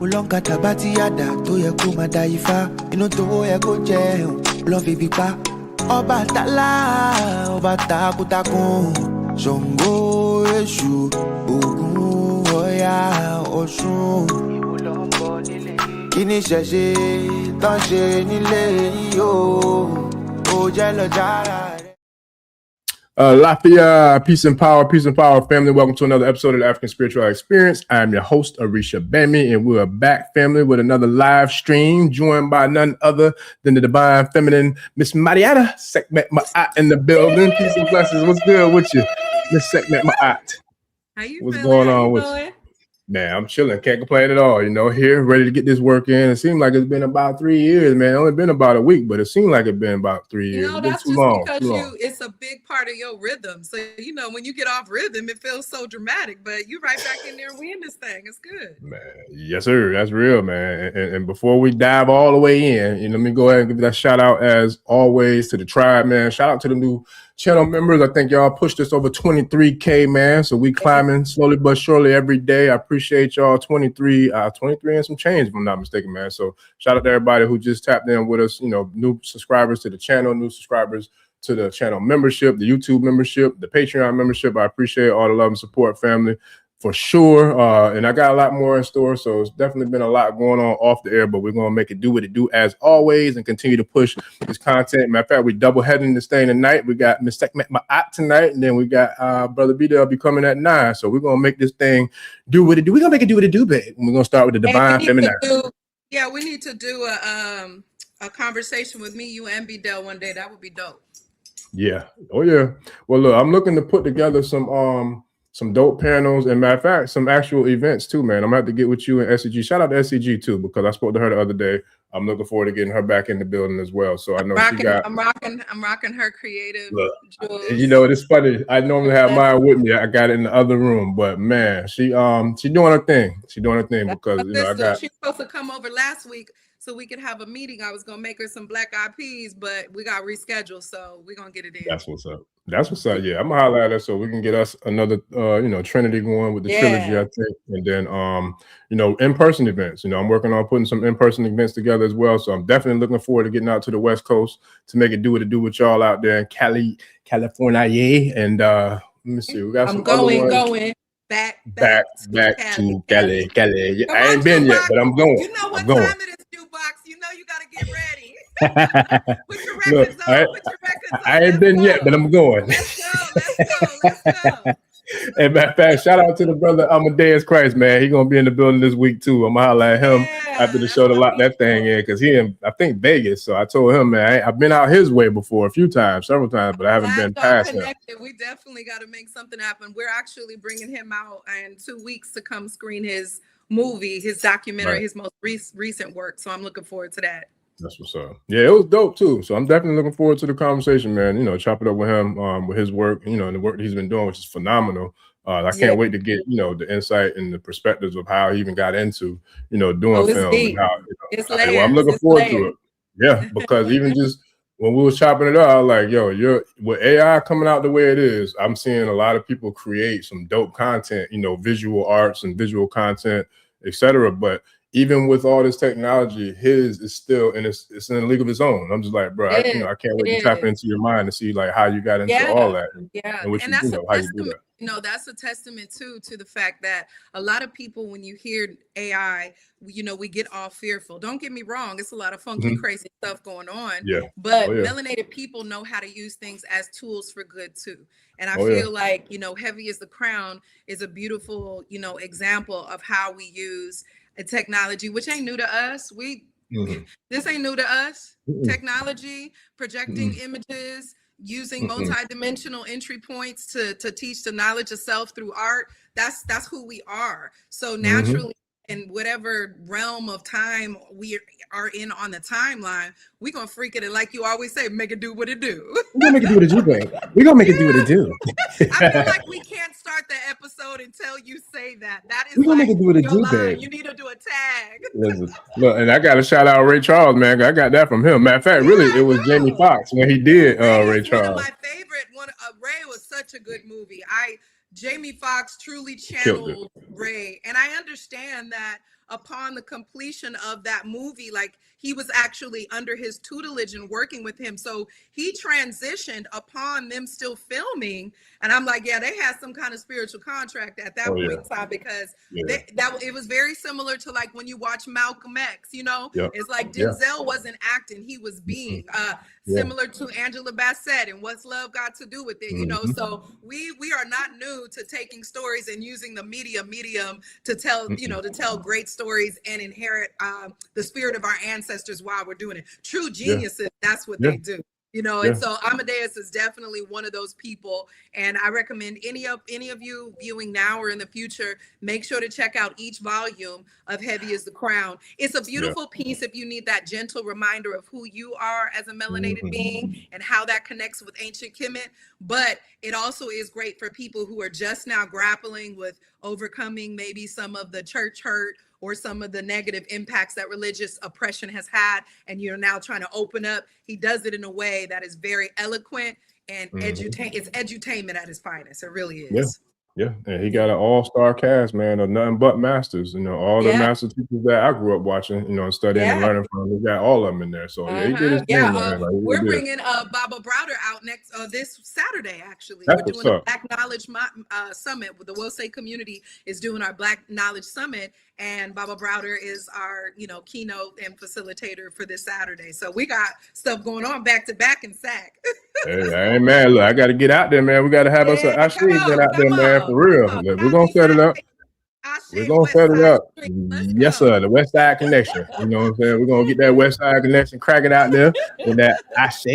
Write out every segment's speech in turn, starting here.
Ulonga tabati yada to ye ko madaifa inu to ye ko je lo fi bipa oba tala oba takutakun Ṣàngó Èṣù Ògún Ọya Ọ̀ṣun kíni ṣẹ̀ṣe tán ṣe nílé yìí o ó jẹ́ lọ jára rẹ̀. Lafayette, peace and power, family. Welcome to another episode of the African Spiritual Experience. I am your host, Arisha Bami, and we are back, family, with another live stream, joined by none other than the divine feminine, Miss Mariana Sekhmet Maat in the building. Peace and blessings. What's good with you, Miss Sekhmet Maat? How you What's feeling? going on with you? Man, I'm chilling. Can't complain at all. You know, here, ready to get this work in. It seems like it's been about 3 years, man. Only been about a week, but it seemed like it's been about 3 years. You know, that's just because it's a big part of your rhythm. So, you know, when you get off rhythm, it feels so dramatic, but you right back in there and we in this thing. It's good. Man, yes, sir. That's real, man. And before we dive all the way in, let me go ahead and give that shout out, as always, to the tribe, man. Shout out to the new channel members. I think y'all pushed us over 23K, man. So we climbing slowly but surely every day. I appreciate y'all. 23 and some change, if I'm not mistaken, man. So shout out to everybody who just tapped in with us. You know, new subscribers to the channel, new subscribers to the channel membership, the YouTube membership, the Patreon membership. I appreciate all the love and support, family, for sure. And I got a lot more in store, so it's definitely been a lot going on off the air, but we're going to make it do what it do as always and continue to push this content. Matter of fact, we're double heading this thing tonight. We got Miss Sekhmet Maat tonight, and then we got Brother B-Dell be coming at 9. So we're going to make this thing do what it do. We're going to make it do what it do, babe. And we're going to start with the divine feminine. Yeah, we need to do a conversation with me, you, and B-Dell one day. That would be dope. Yeah. Oh, yeah. Well, look, I'm looking to put together some dope panels, and matter of fact, some actual events too, man. I'm gonna have to get with you and SCG. Shout out to SCG too, because I spoke to her the other day. I'm looking forward to getting her back in the building as well. So I know I'm rocking her creative. Look, you know, it's funny. I normally have mine with me. I got it in the other room, but man, she doing her thing. She's doing her thing because she's supposed to come over last week so we could have a meeting. I was gonna make her some black eyed peas, but we got rescheduled, so we're gonna get it in. That's what's up. That's what's up. Yeah, I'm gonna holler at her so we can get us another Trinity going with the trilogy, I think. And then in-person events. I'm working on putting some in-person events together as well. So I'm definitely looking forward to getting out to the West Coast to make it do what it do with y'all out there in California. And let me see, we got some going back to Cali. Yeah, I ain't been yet, but I'm going. You know what time it is, Jukebox. You know you gotta get ready. Put your records on. I ain't been yet, but I'm going. Let's go. And matter of fact, shout out to the brother Amadeus Christ, man. He's gonna be in the building this week too. I'm gonna holler at him after the show to lock that thing in, because he in, I think, Vegas. So I told him, man, I've been out his way before several times, but I haven't been past him. We definitely got to make something happen. We're actually bringing him out in 2 weeks to come screen his movie, his documentary, his most recent work. So I'm looking forward to that. That's what's up. Yeah, it was dope too. So I'm definitely looking forward to the conversation, man. Chop it up with him, with his work, and the work that he's been doing, which is phenomenal. I can't wait to get, the insight and the perspectives of how he even got into, doing film. And how, I'm looking forward to it. Yeah, because even just when we was chopping it up, I was like, yo, with AI coming out the way it is, I'm seeing a lot of people create some dope content, visual arts and visual content, etc. But even with all this technology, his is still it's in a league of its own. I'm just like, bro, I can't wait to tap into your mind to see like how you got into all that. And that's how you do that. That's a testament too to the fact that a lot of people, when you hear AI, we get all fearful. Don't get me wrong, it's a lot of funky, crazy stuff going on. Yeah. But melanated people know how to use things as tools for good too. And I feel like, Heavy is the Crown is a beautiful, example of how we use a technology, which ain't new to us. This ain't new to us. Technology, projecting images, using multidimensional entry points to teach the knowledge of self through art. That's who we are. So naturally, in whatever realm of time we are in on the timeline, we're gonna freak it, and like you always say, make it do what it do. We're gonna make it do what it do, babe. We're gonna make it do what it do. I feel like we can't start the episode until you say that. That is, we're gonna make it do what it do, babe. You need to do a tag. Listen, look, and I gotta shout out Ray Charles, man. I got that from him. Matter of fact, really, it was Jamie Foxx when he did Ray Charles. One of my favorite one. Ray was such a good movie. Jamie Foxx truly channeled Ray, and I understand that upon the completion of that movie, like he was actually under his tutelage and working with him. So he transitioned upon them still filming. And I'm like, yeah, they had some kind of spiritual contract at that point in time, because it was very similar to like when you watch Malcolm X, you know, it's like Denzel wasn't acting, he was being similar to Angela Bassett and What's Love Got to Do with It, you know. So we are not new to taking stories and using the medium to tell, you know, to tell great stories and inherit the spirit of our ancestors while we're doing it. True geniuses, that's what they do. You know, and so Amadeus is definitely one of those people. And I recommend any of you viewing now or in the future, make sure to check out each volume of Heavy is the Crown. It's a beautiful piece if you need that gentle reminder of who you are as a melanated being and how that connects with ancient Kemet. But it also is great for people who are just now grappling with overcoming maybe some of the church hurt or some of the negative impacts that religious oppression has had, and you're now trying to open up. He does it in a way that is very eloquent and it's edutainment at its finest. It really is. Yeah, and he got an all-star cast, man, of nothing but masters. You know, all the master teachers that I grew up watching, you know, and studying and learning from. He got all of them in there. So he did his thing. Man. Like, we're bringing Baba Browder out next this Saturday. Actually, we're doing a Black Knowledge Summit. With the Wose community is doing our Black Knowledge Summit, and Baba Browder is our, you know, keynote and facilitator for this Saturday. So we got stuff going on back to back in SAC. Hey, man, look, I got to get out there, man. We got to have us an Ashe event out there, man, for real. Look, we're going to set it up. We're going to set it up. Yes, sir. The West Side Connection. You know what I'm saying? We're going to get that West Side Connection cracking out there in that Ashe,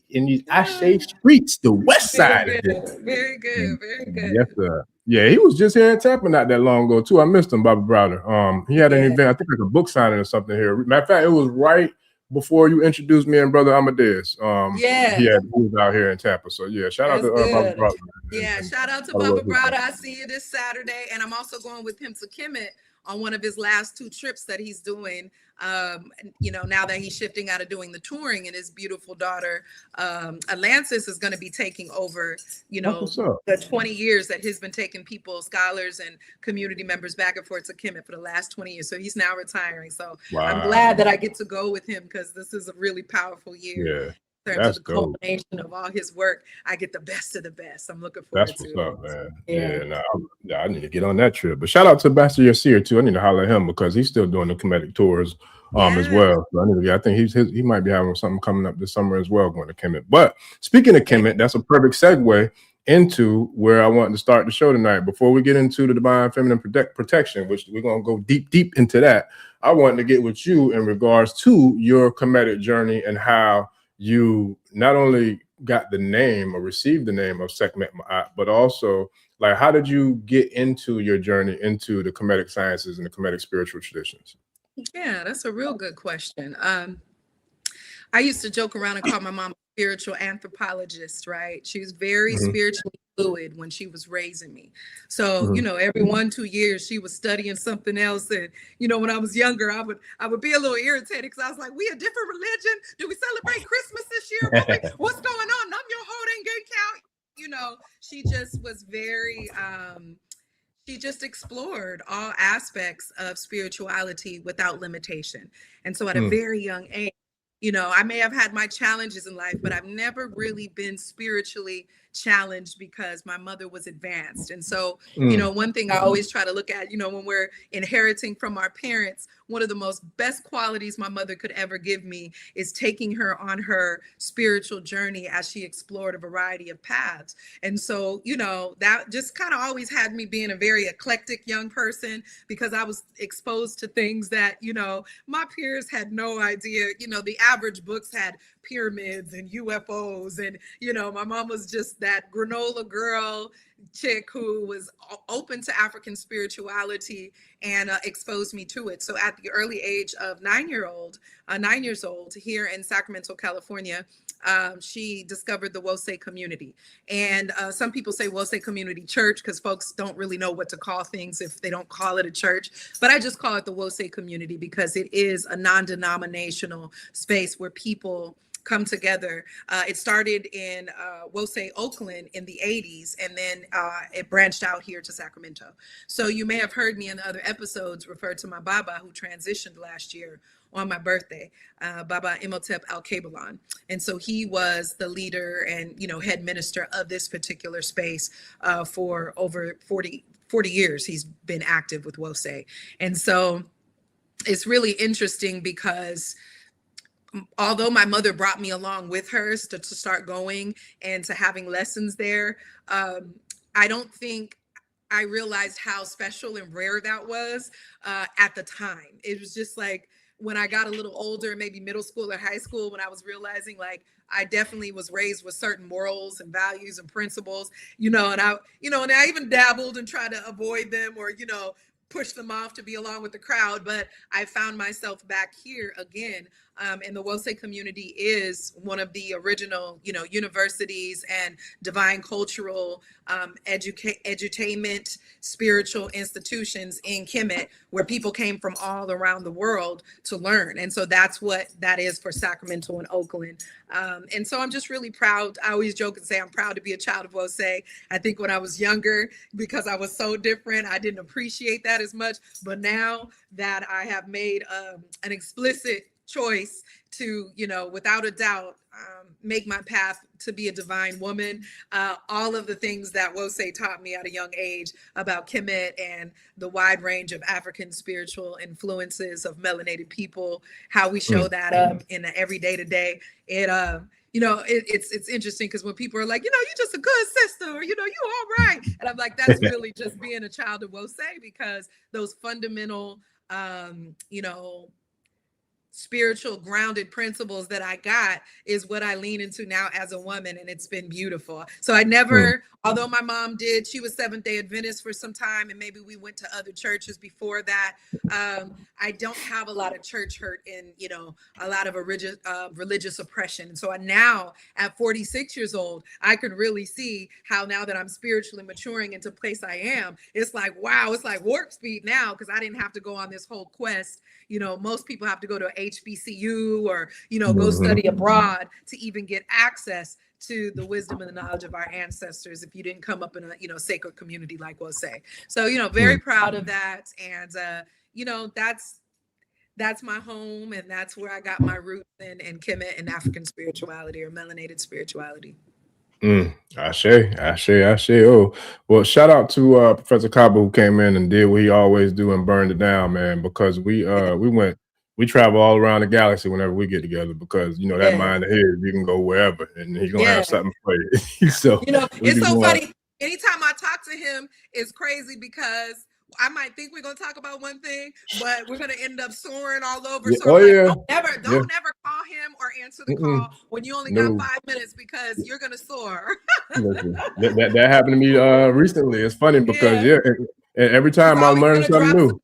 in these Ashe streets, the West Side. Very good. Very good. Yes, sir. Yeah, he was just here in Tampa not that long ago, too. I missed him, Baba Browder. He had an event, I think like a book signing or something here. Matter of fact, it was right before you introduced me and brother Amadeus. He was out here in Tampa. So yeah, shout out to Baba Browder. Yeah, shout out to Baba Browder. I see you this Saturday, and I'm also going with him to Kemet on one of his last 2 trips that he's doing. You know, now that he's shifting out of doing the touring, and his beautiful daughter Atlantis is going to be taking over, you know, the 20 years that he's been taking people, scholars and community members back and forth to Kemet for the last 20 years. So he's now retiring. So I'm glad that I get to go with him, because this is a really powerful year. In terms of the culmination of all his work, I get the best of the best. I'm looking forward to it. That's what's up, man. I need to get on that trip. But shout out to Master Yasir too. I need to holler at him, because he's still doing the Kemetic tours as well. So I think he might be having something coming up this summer as well, going to Kemet. But speaking of Kemet, that's a perfect segue into where I wanted to start the show tonight. Before we get into the divine feminine protection, which we're going to go deep into that, I wanted to get with you in regards to your Kemetic journey and how you not only got the name or received the name of Sekhmet Maat, but also, like, how did you get into your journey into the Kemetic sciences and the Kemetic spiritual traditions? Yeah, that's a real good question. I used to joke around and call my mom a spiritual anthropologist, right? She was very spiritually fluid when she was raising me. So, you know, every 1-2 years she was studying something else. And, you know, when I was younger, I would be a little irritated, because I was like, we a different religion? Do we celebrate Christmas this year? What's going on? I'm your whole dang gay cow. You know, she just was very, she just explored all aspects of spirituality without limitation. And so at a very young age, you know, I may have had my challenges in life, but I've never really been spiritually challenged, because my mother was advanced. And so, you know, one thing I always try to look at, you know, when we're inheriting from our parents, one of the best qualities my mother could ever give me is taking her on her spiritual journey as she explored a variety of paths. And so, you know, that just kind of always had me being a very eclectic young person, because I was exposed to things that, you know, my peers had no idea. You know, the average books had pyramids and UFOs, and, you know, my mom was just that granola girl chick who was open to African spirituality and exposed me to it. So at the early age of 9 years old here in Sacramento, California, she discovered the Wose community. And some people say Wose community church, because folks don't really know what to call things if they don't call it a church. But I just call it the Wose community, because it is a non-denominational space where people come together. It started in Wose, Oakland in the 80s, and then it branched out here to Sacramento. So you may have heard me in the other episodes refer to my Baba, who transitioned last year on my birthday, Baba Imhotep Al-Kabalan. And so he was the leader and, head minister of this particular space for over 40 years. He's been active with Wose. And so it's really interesting because although my mother brought me along with her to start going and to having lessons there, I don't think I realized how special and rare that was at the time. It was just like when I got a little older, maybe middle school or high school, when I was realizing like I definitely was raised with certain morals and values and principles, and I even dabbled and tried to avoid them or, push them off to be along with the crowd. But I found myself back here again. And the Wose community is one of the original, universities and divine cultural edutainment, spiritual institutions in Kemet, where people came from all around the world to learn. And so that's what that is for Sacramento and Oakland. And so I'm just really proud. I always joke and say I'm proud to be a child of Wose. I think when I was younger, because I was so different, I didn't appreciate that as much. But now that I have made an explicit choice to, without a doubt, make my path to be a divine woman. All of the things that Wose taught me at a young age about Kemet and the wide range of African spiritual influences of melanated people, how we show that up in the everyday to day. It's interesting because when people are like, you're just a good sister, or, you all right. And I'm like, that's really just being a child of Wose, because those fundamental, spiritual grounded principles that I got is what I lean into now as a woman. And it's been beautiful. So I never, although my mom she was Seventh-day Adventist for some time, and maybe we went to other churches before that. I don't have a lot of church hurt and, a lot of religious oppression. And so now at 46 years old, I could really see how now that I'm spiritually maturing into the place I am, it's like, wow, it's like warp speed now, because I didn't have to go on this whole quest. Most people have to go to HBCU or, go study abroad to even get access to the wisdom and the knowledge of our ancestors if you didn't come up in a, sacred community like Wose. So, very proud of that. And, that's my home, and that's where I got my roots in Kemet and African spirituality or melanated spirituality. Ashe. Oh, well, shout out to Professor Kaba, who came in and did what he always do and burned it down, man, because we travel all around the galaxy whenever we get together, because that mind of his, you can go wherever and he's gonna have something for you. So it's so funny. Anytime I talk to him, it's crazy because I might think we're gonna talk about one thing, but we're gonna end up soaring all over. So don't ever call him or answer the call when you only got 5 minutes, because you're gonna soar. that happened to me recently. It's funny because every time I learn something new.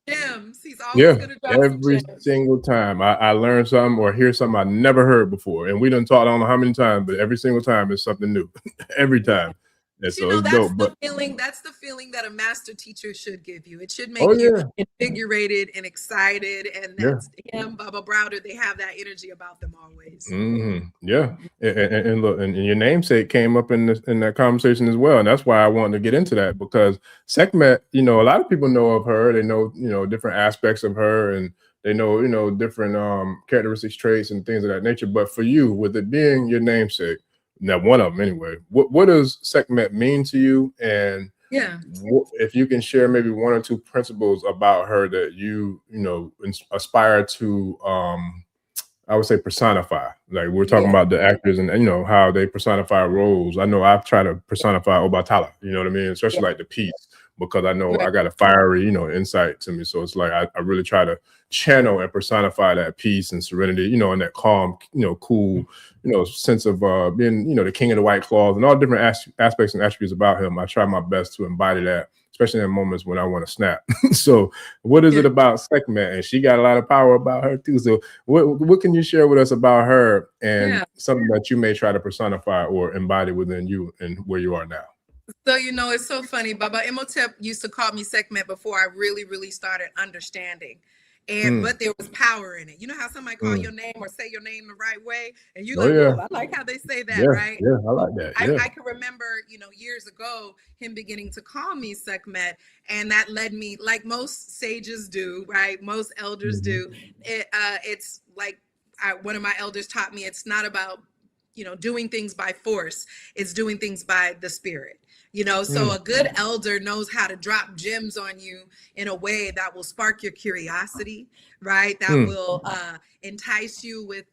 He's always gonna drop every single time I learn something or hear something I never heard before, and we done talked, I don't know how many times, but every single time it's something new. Every time. And so it's dope. That's the feeling that a master teacher should give you. It should make you invigorated and excited. And that's him, Baba Browder. They have that energy about them always. Yeah. And look, and your namesake came up in that conversation as well. And that's why I wanted to get into that, because Sekhmet, a lot of people know of her. They know, different aspects of her, and they know, different characteristics, traits, and things of that nature. But for you, with it being your namesake, now one of them anyway, what does Sekhmet mean to you? And if you can share maybe one or two principles about her that you aspire to I would say personify. Like we're talking about the actors and how they personify roles. I know I've tried to personify Obatala, you know what I mean? Especially like the peace, because I know I got a fiery, insight to me. So it's like I really try to channel and personify that peace and serenity, and that calm, cool, sense of being, the king of the white claws and all different aspects and attributes about him. I try my best to embody that, especially in moments when I want to snap. So what is it about Sekhmet? And she got a lot of power about her too. So what can you share with us about her and something that you may try to personify or embody within you and where you are now? So, it's so funny. Baba Imhotep used to call me Sekhmet before I really, really started understanding. And but there was power in it. You know how somebody call your name or say your name the right way, and you I like how they say that, right? Yeah, I like that. I can remember, years ago, him beginning to call me Sekhmet, and that led me, like most sages do, right? Most elders do. It's like one of my elders taught me, it's not about doing things by force, it's doing things by the spirit. So a good elder knows how to drop gems on you in a way that will spark your curiosity, right? That will entice you with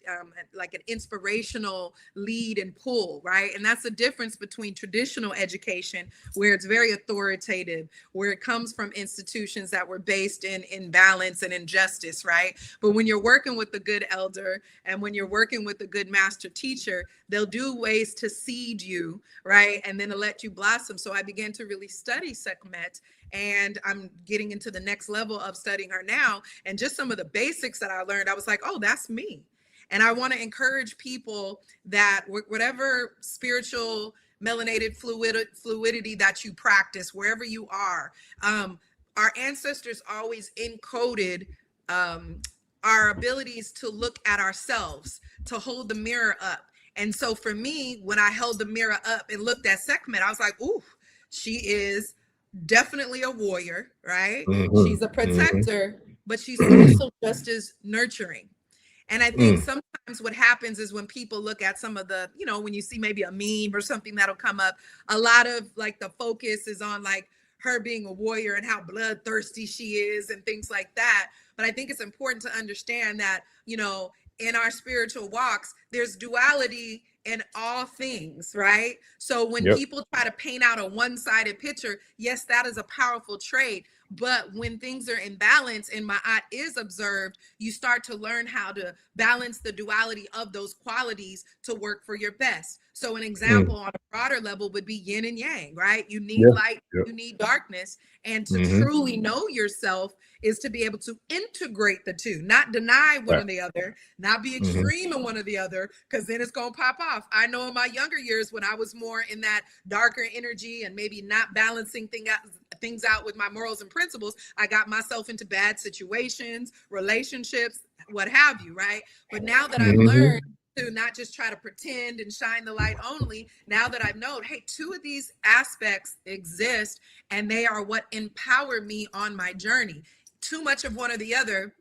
like an inspirational lead and pull, right? And that's the difference between traditional education, where it's very authoritative, where it comes from institutions that were based in balance and injustice, right? But when you're working with a good elder and when you're working with a good master teacher, they'll do ways to seed you, right? And then to let you blossom. So I began to really study Sekhmet, and I'm getting into the next level of studying her now. And just some of the basics that I learned, I was like, oh, that's me. And I want to encourage people that whatever spiritual melanated fluidity that you practice, wherever you are, our ancestors always encoded our abilities to look at ourselves, to hold the mirror up. And so for me, when I held the mirror up and looked at Sekhmet, I was like, ooh, she is definitely a warrior, right? She's a protector, but she's also just as nurturing. And I think sometimes what happens is when people look at some of the, when you see maybe a meme or something that'll come up, a lot of like the focus is on like her being a warrior and how bloodthirsty she is and things like that. But I think it's important to understand that, in our spiritual walks, there's duality in all things, right? So when people try to paint out a one-sided picture, yes, that is a powerful trait. But when things are in balance and Ma'at is observed, you start to learn how to balance the duality of those qualities to work for your best. So an example on a broader level would be yin and yang, right? You need light, you need darkness. And to truly know yourself is to be able to integrate the two, not deny one or the other, not be extreme in one or the other, because then it's going to pop off. I know in my younger years when I was more in that darker energy and maybe not balancing things out with my morals and principles, I got myself into bad situations, relationships, what have you, right? But now that I've learned to not just try to pretend and shine the light only, now that I've known, hey, two of these aspects exist and they are what empower me on my journey. Too much of one or the other,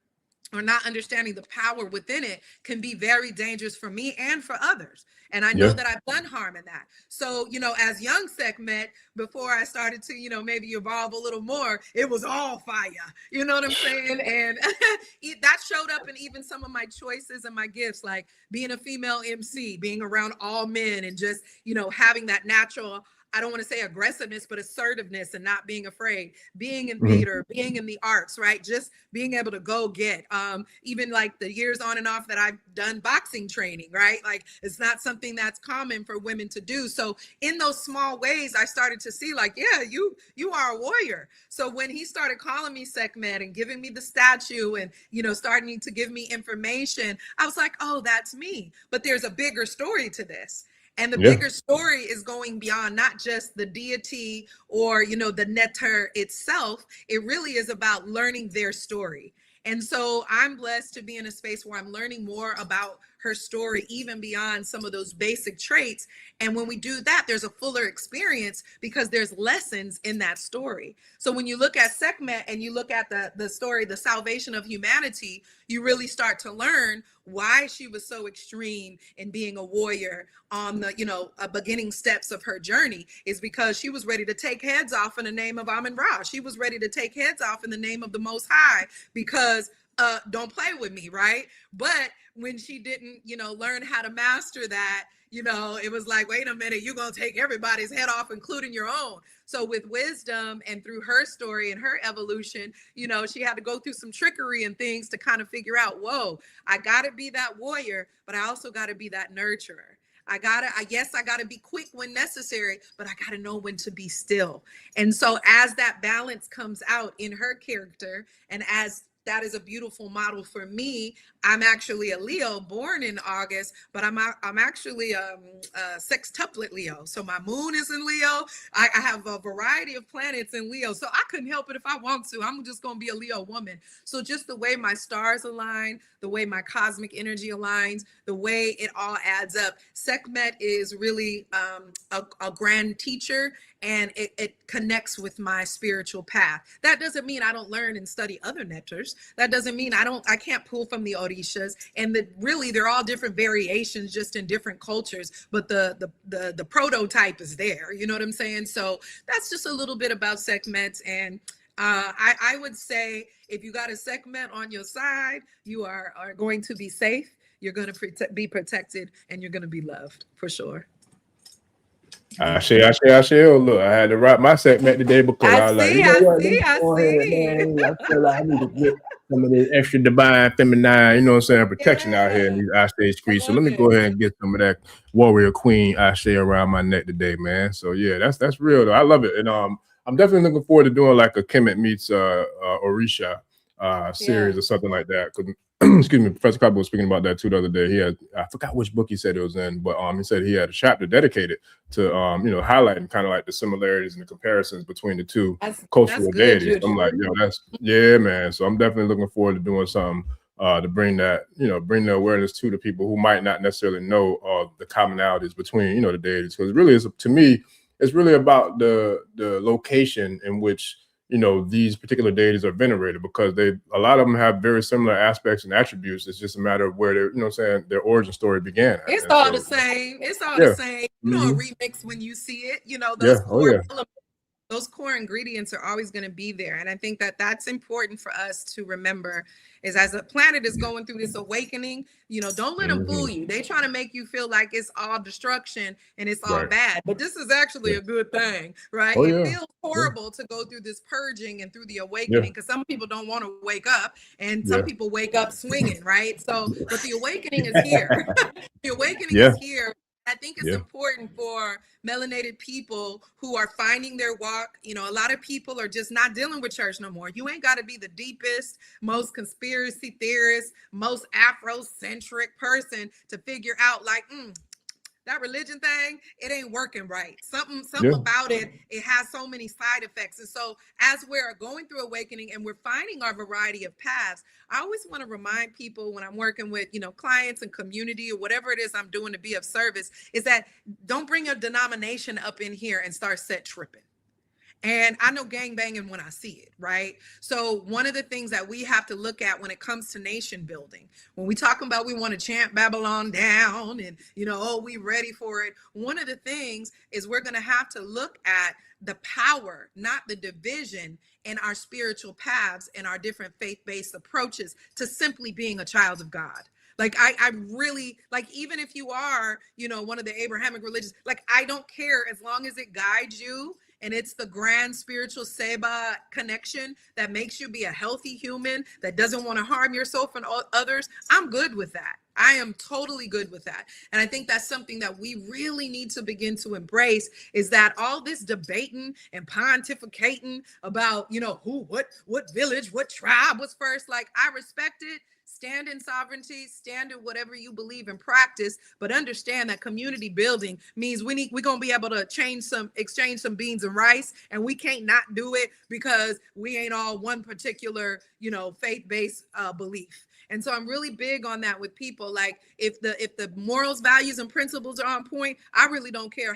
or not understanding the power within it, can be very dangerous for me and for others. And I know that I've done harm in that. So, as young Sekhmet, before I started to, maybe evolve a little more, it was all fire. You know what I'm saying? And that showed up in even some of my choices and my gifts, like being a female MC, being around all men, and just, having that natural, I don't want to say aggressiveness, but assertiveness and not being afraid, being in theater, being in the arts, right? Just being able to go get, even like the years on and off that I've done boxing training, right? Like it's not something that's common for women to do. So in those small ways, I started to see like, yeah, you are a warrior. So when he started calling me Sekhmet and giving me the statue and, starting to give me information, I was like, oh, that's me. But there's a bigger story to this. And the bigger story is going beyond not just the deity or, the netter itself. It really is about learning their story. And so I'm blessed to be in a space where I'm learning more about her story, even beyond some of those basic traits. And when we do that, there's a fuller experience because there's lessons in that story. So when you look at Sekhmet and you look at the story, the salvation of humanity, you really start to learn why she was so extreme in being a warrior on the, beginning steps of her journey is because she was ready to take heads off in the name of Amun-Ra. She was ready to take heads off in the name of the Most High because don't play with me, right? But when she didn't, learn how to master that, it was like, wait a minute, you're going to take everybody's head off, including your own. So with wisdom and through her story and her evolution, she had to go through some trickery and things to kind of figure out, whoa, I got to be that warrior, but I also got to be that nurturer. I gotta be quick when necessary, but I gotta know when to be still. And so as that balance comes out in her character, and as that is a beautiful model for me. I'm actually a Leo, born in August, but I'm actually a sextuplet Leo. So my moon is in Leo. I have a variety of planets in Leo. So I couldn't help it if I want to. I'm just going to be a Leo woman. So just the way my stars align, the way my cosmic energy aligns, the way it all adds up. Sekhmet is really a grand teacher, and it connects with my spiritual path. That doesn't mean I don't learn and study other nectars. That doesn't mean I can't pull from the Orishas, and really they're all different variations just in different cultures, but the prototype is there. You know what I'm saying? So that's just a little bit about Sekhmet. And I would say if you got a Sekhmet on your side, you are going to be safe. You're going to be protected, and you're going to be loved for sure. Ashe. Look, I had to write my segment today because I was like, you know what? I feel like I need to get some of this extra divine feminine, you know what I'm saying, protection out here in these Ashe streets. So let me go ahead and get some of that warrior queen Ashe around my neck today, man. So yeah, that's real though. I love it. And I'm definitely looking forward to doing like a Kemet meets Orisha series or something like that. Because excuse me, Professor Copper was speaking about that too the other day. I forgot which book he said it was in, but he said he had a chapter dedicated to highlighting kind of like the similarities and the comparisons between the two cultural deities. I'm like, man. So I'm definitely looking forward to doing something to bring that, bring the awareness to the people who might not necessarily know the commonalities between, the deities. Because really, to me, it's really about the location in which these particular deities are venerated, because a lot of them have very similar aspects and attributes. It's just a matter of where their origin story began. It's all the same. It's all the same. A remix when you see it, those core ingredients are always going to be there. And I think that that's important for us to remember, is as a planet is going through this awakening, don't let them fool you. They trying to make you feel like it's all destruction and it's all bad, but this is actually a good thing, right? It feels horrible to go through this purging and through the awakening, because some people don't want to wake up, and some people wake up swinging, right? So, but the awakening is here. The awakening is here. I think it's important for melanated people who are finding their walk. A lot of people are just not dealing with church no more. You ain't got to be the deepest, most conspiracy theorist, most Afrocentric person to figure out like, that religion thing, it ain't working right. Something about it has so many side effects. And so as we're going through awakening and we're finding our variety of paths, I always want to remind people when I'm working with, clients and community or whatever it is I'm doing to be of service, is that don't bring a denomination up in here and start set tripping. And I know gang banging when I see it, right? So one of the things that we have to look at when it comes to nation building, when we talk about we want to chant Babylon down and, we ready for it. One of the things is we're going to have to look at the power, not the division in our spiritual paths and our different faith-based approaches to simply being a child of God. Like, I really, like, even if you are, one of the Abrahamic religions, like, I don't care as long as it guides you. And it's the grand spiritual Seba connection that makes you be a healthy human that doesn't want to harm yourself and others. I'm good with that. I am totally good with that. And I think that's something that we really need to begin to embrace, is that all this debating and pontificating about, what village, what tribe was first, like, I respect it. Stand in sovereignty, stand in whatever you believe and practice, but understand that community building means we're going to be able to exchange some beans and rice, and we can't not do it because we ain't all one particular, faith-based belief. And so I'm really big on that with people. Like, if the morals, values, and principles are on point, I really don't care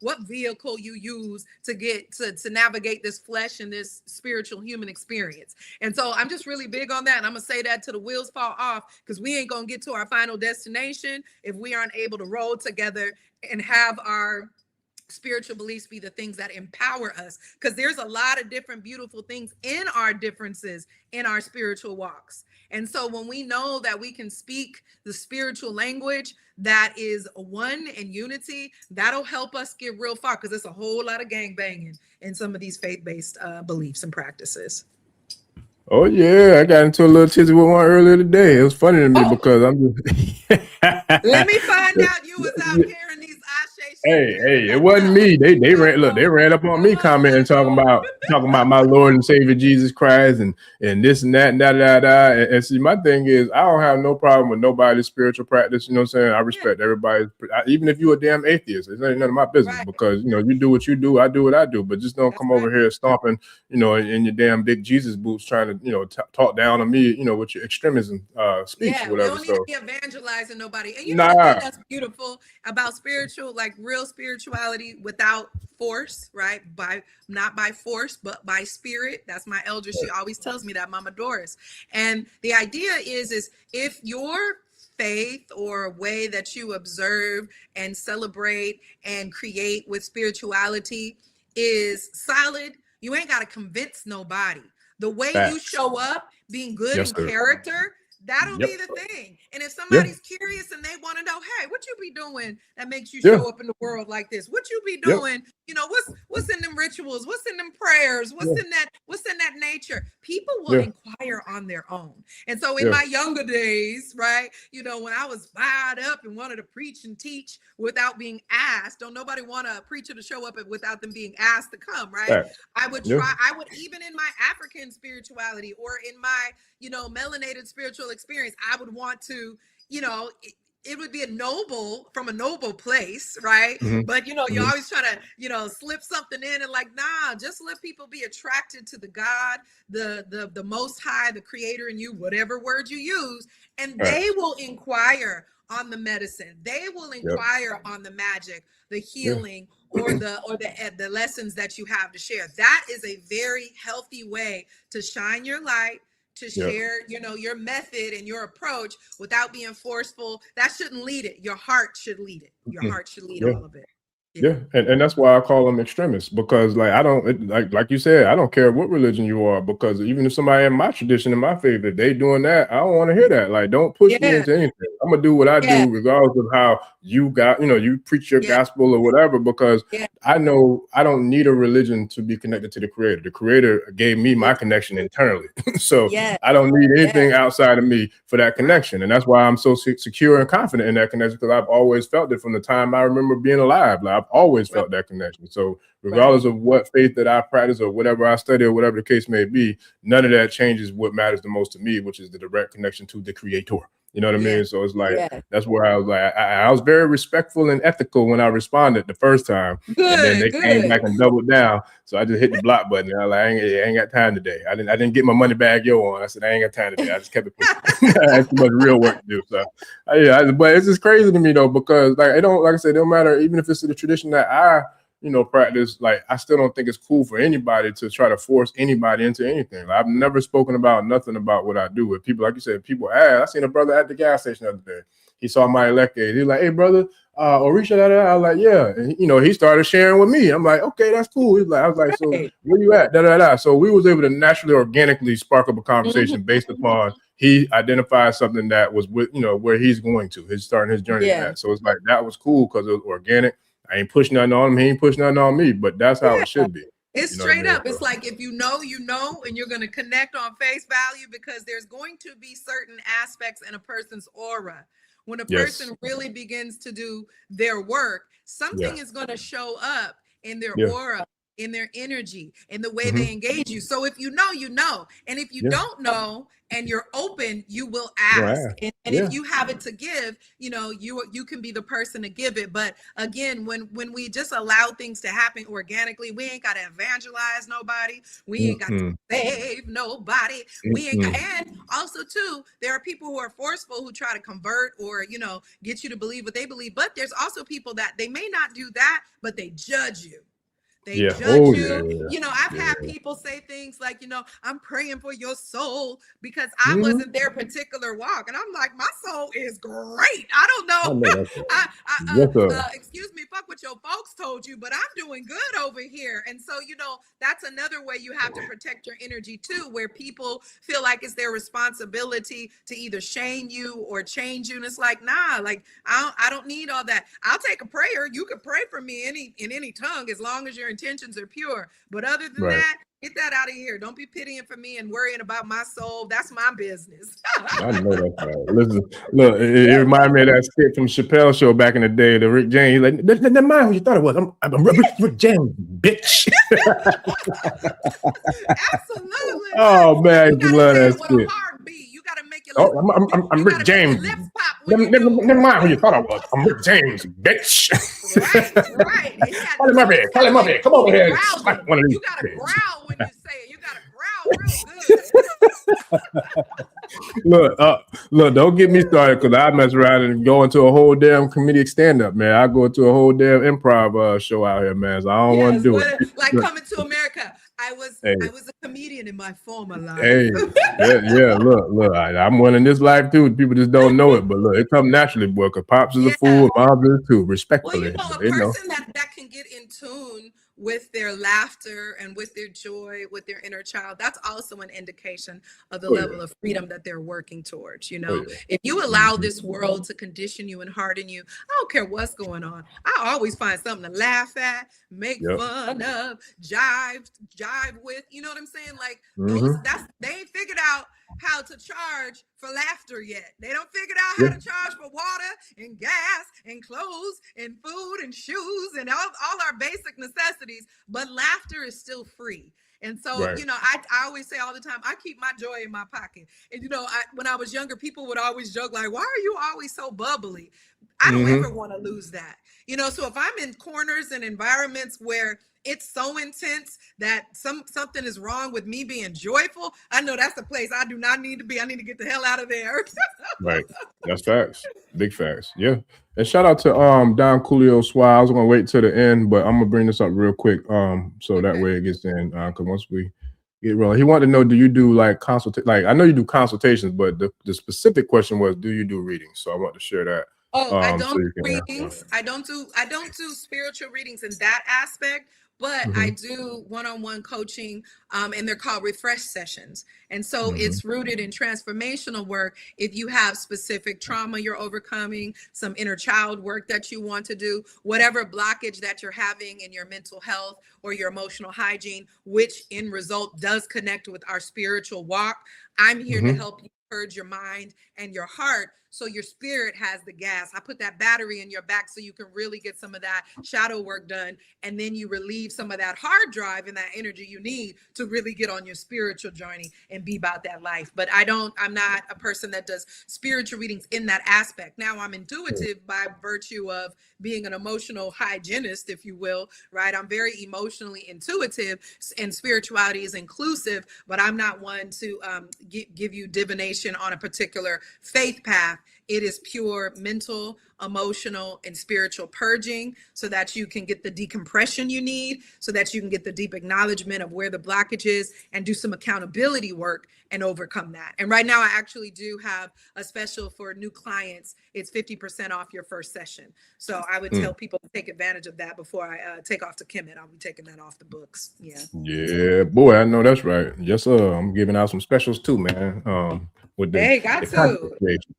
what vehicle you use to get to navigate this flesh and this spiritual human experience. And so I'm just really big on that. And I'm gonna say that till the wheels fall off, because we ain't gonna get to our final destination if we aren't able to roll together and have our spiritual beliefs be the things that empower us, because there's a lot of different beautiful things in our differences in our spiritual walks. And so when we know that we can speak the spiritual language that is one and unity, that'll help us get real far, because there's a whole lot of gang banging in some of these faith-based beliefs and practices. Oh yeah, I got into a little tizzy with one earlier today. It was funny to me because I'm just let me find out you was out here in these Ashe Hey, it wasn't me. They ran up on me commenting talking about my Lord and Savior Jesus Christ and this and that and da. And see, my thing is I don't have no problem with nobody's spiritual practice. You know what I'm saying? I respect everybody, even if you're a damn atheist. It's ain't none of my business because you do what you do, I do what I do. But just don't come over here stomping, in your damn big Jesus boots trying to talk down on me, with your extremism speech or whatever. We don't need to be evangelizing nobody. And know the thing that's beautiful about spiritual, like real spirituality without force, right? Not by force, but by spirit. That's my elder. She always tells me that, Mama Doris. And the idea is if your faith or way that you observe and celebrate and create with spirituality is solid, you ain't got to convince nobody. The way you show up, being good in character, that'll be the thing. And if somebody's curious and they want to know, hey, what you be doing that makes you show up in the world like this? What you be doing? What's in them rituals? What's in them prayers? What's in that nature? People will inquire on their own. And so in my younger days, right, when I was fired up and wanted to preach and teach without being asked, don't nobody want a preacher to show up without them being asked to come, right? I would try, I would, even in my African spirituality or in my, melanated spiritual experience, I would want to, it would be from a noble place, right? But you always try to, slip something in and just let people be attracted to the God, the Most High, the Creator in you, whatever word you use, and they will inquire on the medicine. They will inquire on the magic, the healing, or the lessons that you have to share. That is a very healthy way to shine your light, to share, your method and your approach without being forceful. That shouldn't lead it. Your heart should lead it. Your heart should lead all of it. And that's why I call them extremists, because I don't like you said, I don't care what religion you are, because even if somebody in my tradition, in my faith, if they doing that, I don't want to hear that. Like, don't push me into anything. I'm gonna do what I do regardless of how you you preach your gospel or whatever, because I know I don't need a religion to be connected to the Creator. The Creator gave me my connection internally. So I don't need anything outside of me for that connection. And that's why I'm so secure and confident in that connection, because I've always felt it from the time I remember being alive. Like, I've always felt that connection. So regardless of what faith that I practice or whatever I study or whatever the case may be, none of that changes what matters the most to me, which is the direct connection to the Creator. You know what I mean? So it's like, that's where I was like, I was very respectful and ethical when I responded the first time. And then they came back and doubled down. So I just hit the block button. And I was like, I ain't got time today. I didn't get my money bag on. I said, I ain't got time today. I just kept it pushing. I had too much real work to do. So but it's just crazy to me though, because like I said, it don't matter, even if it's the tradition that I practice, like I still don't think it's cool for anybody to try to force anybody into anything. Like, I've never spoken about nothing about what I do with people. Like you said, people ask. I seen a brother at the gas station the other day. He saw my elected. He's like, hey brother, Orisha, I was like, yeah. And he started sharing with me. I'm like, okay, that's cool. He's like, I was like, so where you at? So we was able to naturally, organically spark up a conversation based upon he identified something that was with, where he's going to. He's starting his journey at. So it's like, that was cool because it was organic. I ain't pushing nothing on him. He ain't pushing nothing on me, but that's how it should be. It's straight up. It's like, if you know, and you're going to connect on face value, because there's going to be certain aspects in a person's aura. When a person really begins to do their work, something is going to show up in their aura, in their energy, in the way they engage you. So if you know, and if you don't know and you're open, you will ask. And if you have it to give, you can be the person to give it. But again, when we just allow things to happen organically, we ain't got to evangelize nobody. We ain't got to save nobody. We ain't got, and also too, there are people who are forceful, who try to convert or, get you to believe what they believe. But there's also people that they may not do that, but they judge you. They judge you. I've had people say things like, I'm praying for your soul because I wasn't their particular walk. And I'm like, my soul is great. I don't know. Excuse me, fuck what your folks told you, but I'm doing good over here. And so, that's another way you have to protect your energy too, where people feel like it's their responsibility to either shame you or change you. And it's like, nah, like I don't need all that. I'll take a prayer. You can pray for me in any tongue, as long as you're intentions are pure. But other than Right. that, get that out of here. Don't be pitying for me and worrying about my soul. That's my business. I know that's right. Listen, look, it reminded me of that skit from Chappelle Show back in the day. The Rick James, he's like, never mind who you thought it was. I'm Rick James, bitch. Absolutely. Oh man, you love that skit. skit. You gotta make it. Oh, I'm Rick James. Never mind who you thought I was. I'm Rick James, bitch. Right. Call him up here. Come over here. One of these. You gotta growl when you say it. You gotta growl real good. Look, don't get me started because I mess around and go into a whole damn comedic stand-up, man. I go into a whole damn improv show out here, man. So I don't want to do it. Like Coming to America. I was a comedian in my former life. Hey, yeah. Look. I'm one in this life too. People just don't know it, but look, it comes naturally, boy. Cause pops is a fool, mom is too. Respectfully, well, a person that can get in tune with their laughter and with their joy, with their inner child, that's also an indication of the level of freedom that they're working towards. You know, if you allow this world to condition you and harden you, I don't care what's going on. I always find something to laugh at, make fun of, jive with. You know what I'm saying? Like they ain't figured out how to charge for laughter yet. They don't figure out how to charge for water and gas and clothes and food and shoes and all our basic necessities, but laughter is still free. And so, you know, I always say all the time, I keep my joy in my pocket. And, you know, when I was younger, people would always joke like, why are you always so bubbly? I don't ever want to lose that. You know, so if I'm in corners and environments where it's so intense that something is wrong with me being joyful, I know that's the place I do not need to be. I need to get the hell out of there. Right. That's facts. Big facts. Yeah. And shout out to Don Coolio Swire. I was gonna wait till the end, but I'm gonna bring this up real quick. So that way it gets in. Cause once we get rolling. He wanted to know, do you do like I know you do consultations, but the specific question was, do you do readings? So I want to share that. Oh, I don't do readings. I don't do spiritual readings in that aspect, but I do one-on-one coaching, and they're called refresh sessions. And so it's rooted in transformational work. If you have specific trauma you're overcoming, some inner child work that you want to do, whatever blockage that you're having in your mental health or your emotional hygiene, which in result does connect with our spiritual walk, I'm here to help you purge your mind and your heart so your spirit has the gas. I put that battery in your back so you can really get some of that shadow work done, and then you relieve some of that hard drive and that energy you need to really get on your spiritual journey and be about that life. But I'm not a person that does spiritual readings in that aspect. Now I'm intuitive by virtue of being an emotional hygienist, if you will, right? I'm very emotionally intuitive, and spirituality is inclusive, but I'm not one to give you divination on a particular faith path. It is pure mental, emotional, and spiritual purging so that you can get the decompression you need, so that you can get the deep acknowledgement of where the blockage is and do some accountability work and overcome that. And right now I actually do have a special for new clients. It's 50% off your first session. So I would tell people to take advantage of that before I take off to Kemet. I'll be taking that off the books. Yeah, boy, I know that's right. Yes, sir. I'm giving out some specials too, man. With the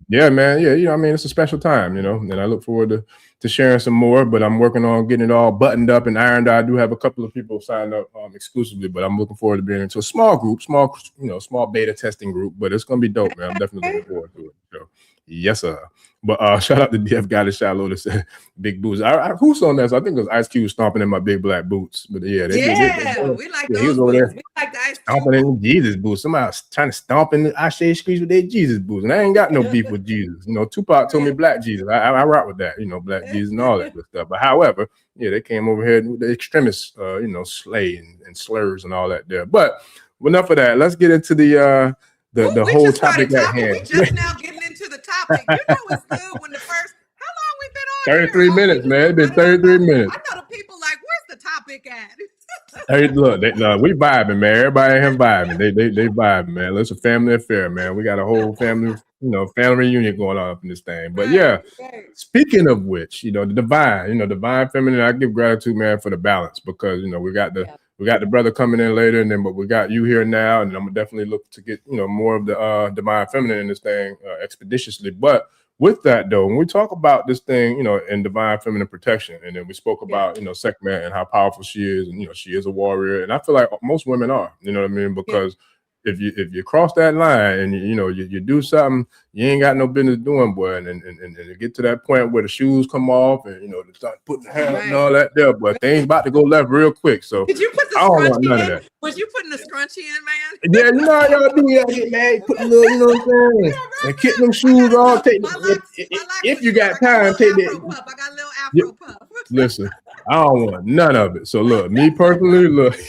yeah, man. Yeah, you know, I mean, it's a special time, you know, and I look forward to sharing some more, but I'm working on getting it all buttoned up and ironed out. I do have a couple of people signed up exclusively, but I'm looking forward to being into a small group, small beta testing group, but it's going to be dope, man. I'm definitely looking forward to it. So, yes, sir. But shout out to Def Guy to Shiloh that said big boots. Who's on that? So I think it was Ice Cube stomping in my big black boots. But yeah, we like those boots. We like the Ice Cube stomping in Jesus boots. Somebody was trying to stomp in the Ashe streets with their Jesus boots, and I ain't got no beef with Jesus. You know, Tupac told me black Jesus. I rock with that. You know, black Jesus and all that good stuff. But however, yeah, they came over here with the extremists, slay and slurs and all that there. But enough of that. Let's get into the whole topic at hand. We just now getting into the topic. You know it's good when the first. How long we been on? 33 minutes, man. It's been 33 minutes. I know the people like, where's the topic at? Hey, look, we vibing, man. Everybody in here vibing. They vibing, man. It's a family affair, man. We got a whole family, family reunion going on up in this thing. But speaking of which, the divine feminine, I give gratitude, man, for the balance, because we got the brother coming in later, and then but we got you here now, and I'm gonna definitely look to get more of the divine feminine in this thing expeditiously. But with that though, when we talk about this thing, you know, in divine feminine protection, and then we spoke about, you know, Sekhmet and how powerful she is, and, you know, she is a warrior, and I feel like most women are, you know what I mean? Because if you cross that line and you know you do something you ain't got no business doing, boy, and you get to that point where the shoes come off and you know they start putting the hair and all that there, but they ain't about to go left real quick. So did you put the scrunchie in? Was you putting the scrunchie in, man? Yeah, you know how y'all do. Y'all get mad, put a little, you know what I'm saying, and kick them shoes off. Take if you got time, take that. I got a little afro puff. Listen, I don't want none of it. So look, me personally, look.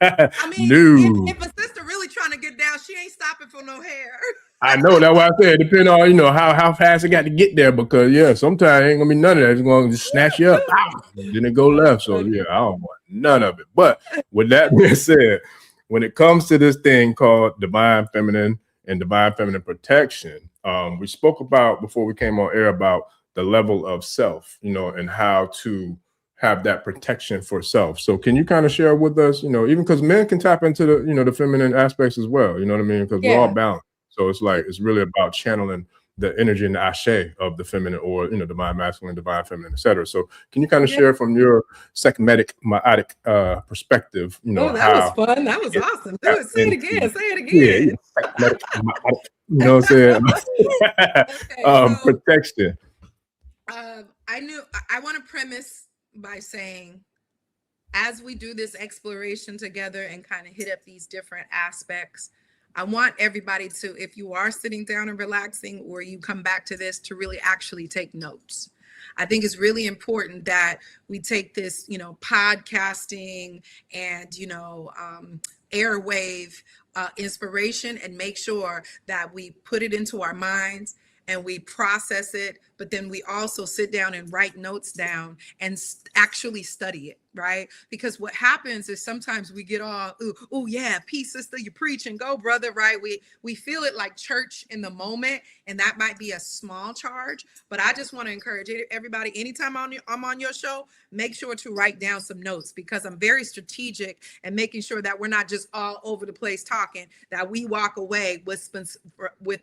I mean, if a sister really trying to get down, she ain't stopping for no hair. I know, that's why I said depending on, you know, how fast it got to get there, because sometimes ain't gonna be none of that. It's gonna just snatch you up, then it go left. So I don't want none of it. But with that being said, when it comes to this thing called divine feminine and divine feminine protection, we spoke about before we came on air about the level of self, you know, and how to have that protection for self. So can you kind of share with us, you know, even because men can tap into the, you know, the feminine aspects as well, you know what I mean? Because we're all balanced. So it's like, it's really about channeling the energy and the Ase of the feminine, or, you know, divine masculine, divine feminine, etc. So can you kind of share from your Sekhmetic, Maatic perspective, you know, that was fun. That was awesome. Do it. Say it again. Say it again. Sekhmetic, Maatic, you know what I'm saying? Protection. I want to premise by saying, as we do this exploration together and kind of hit up these different aspects, I want everybody to, if you are sitting down and relaxing, or you come back to this, to really actually take notes. I think it's really important that we take this, you know, podcasting and, you know, airwave inspiration, and make sure that we put it into our minds and we process it, but then we also sit down and write notes down and actually study it, right? Because what happens is sometimes we get all, ooh, yeah, peace, sister, you preach and go, brother, right? We feel it like church in the moment, and that might be a small charge, but I just want to encourage everybody, anytime I'm on your show, make sure to write down some notes, because I'm very strategic and making sure that we're not just all over the place talking, that we walk away with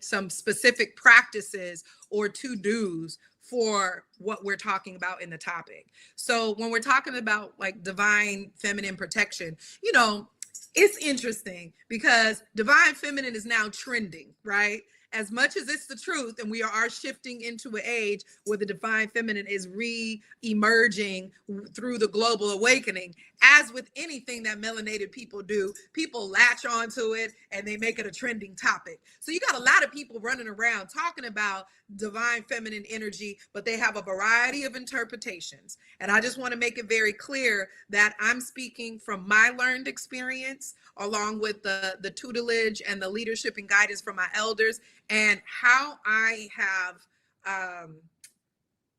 some specific practices or to-dos for what we're talking about in the topic. So when we're talking about like divine feminine protection, you know, it's interesting because divine feminine is now trending, right? As much as it's the truth, and we are shifting into an age where the divine feminine is re-emerging through the global awakening. As with anything that melanated people do, people latch onto it and they make it a trending topic. So you got a lot of people running around talking about divine feminine energy, but they have a variety of interpretations. And I just want to make it very clear that I'm speaking from my learned experience, along with the tutelage and the leadership and guidance from my elders, and how I have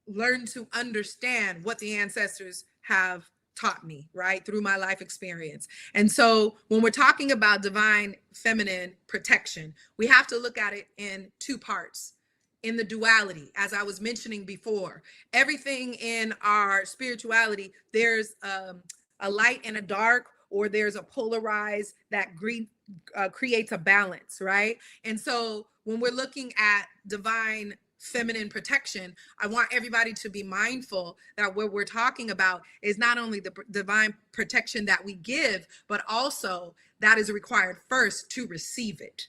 learned to understand what the ancestors have taught me, right, through my life experience. And so when we're talking about divine feminine protection, we have to look at it in two parts. In the duality, as I was mentioning before, everything in our spirituality, there's a light and a dark, or there's a polarized that creates a balance, right? And so when we're looking at divine feminine protection, I want everybody to be mindful that what we're talking about is not only the divine protection that we give, but also that is required first to receive it.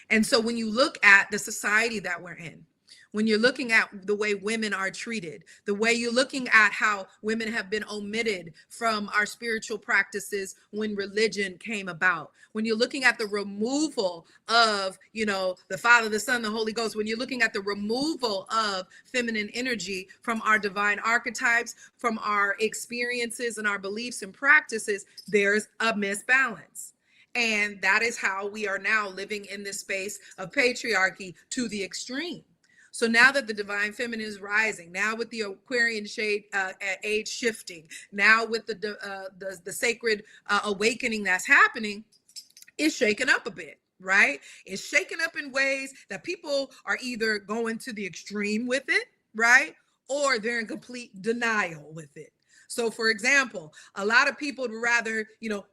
And so when you look at the society that we're in, when you're looking at the way women are treated, the way you're looking at how women have been omitted from our spiritual practices when religion came about, when you're looking at the removal of, you know, the Father, the Son, the Holy Ghost, when you're looking at the removal of feminine energy from our divine archetypes, from our experiences and our beliefs and practices, there's a misbalance. And that is how we are now living in this space of patriarchy to the extreme. So now that the divine feminine is rising, now with the Aquarian shade age shifting, now with the sacred awakening that's happening, it's shaken up a bit, right? It's shaken up in ways that people are either going to the extreme with it, right? Or they're in complete denial with it. So for example, a lot of people would rather,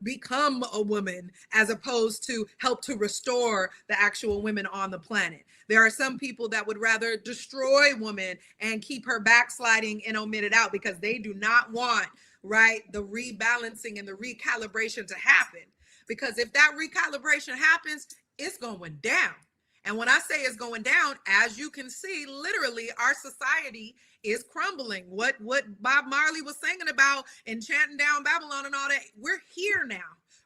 become a woman as opposed to help to restore the actual women on the planet. There are some people that would rather destroy women and keep her backsliding and omit it out because they do not want, right, the rebalancing and the recalibration to happen. Because if that recalibration happens, it's going down. And when I say it's going down, as you can see, literally our society is crumbling. What Bob Marley was singing about and chanting down Babylon and all that, we're here now,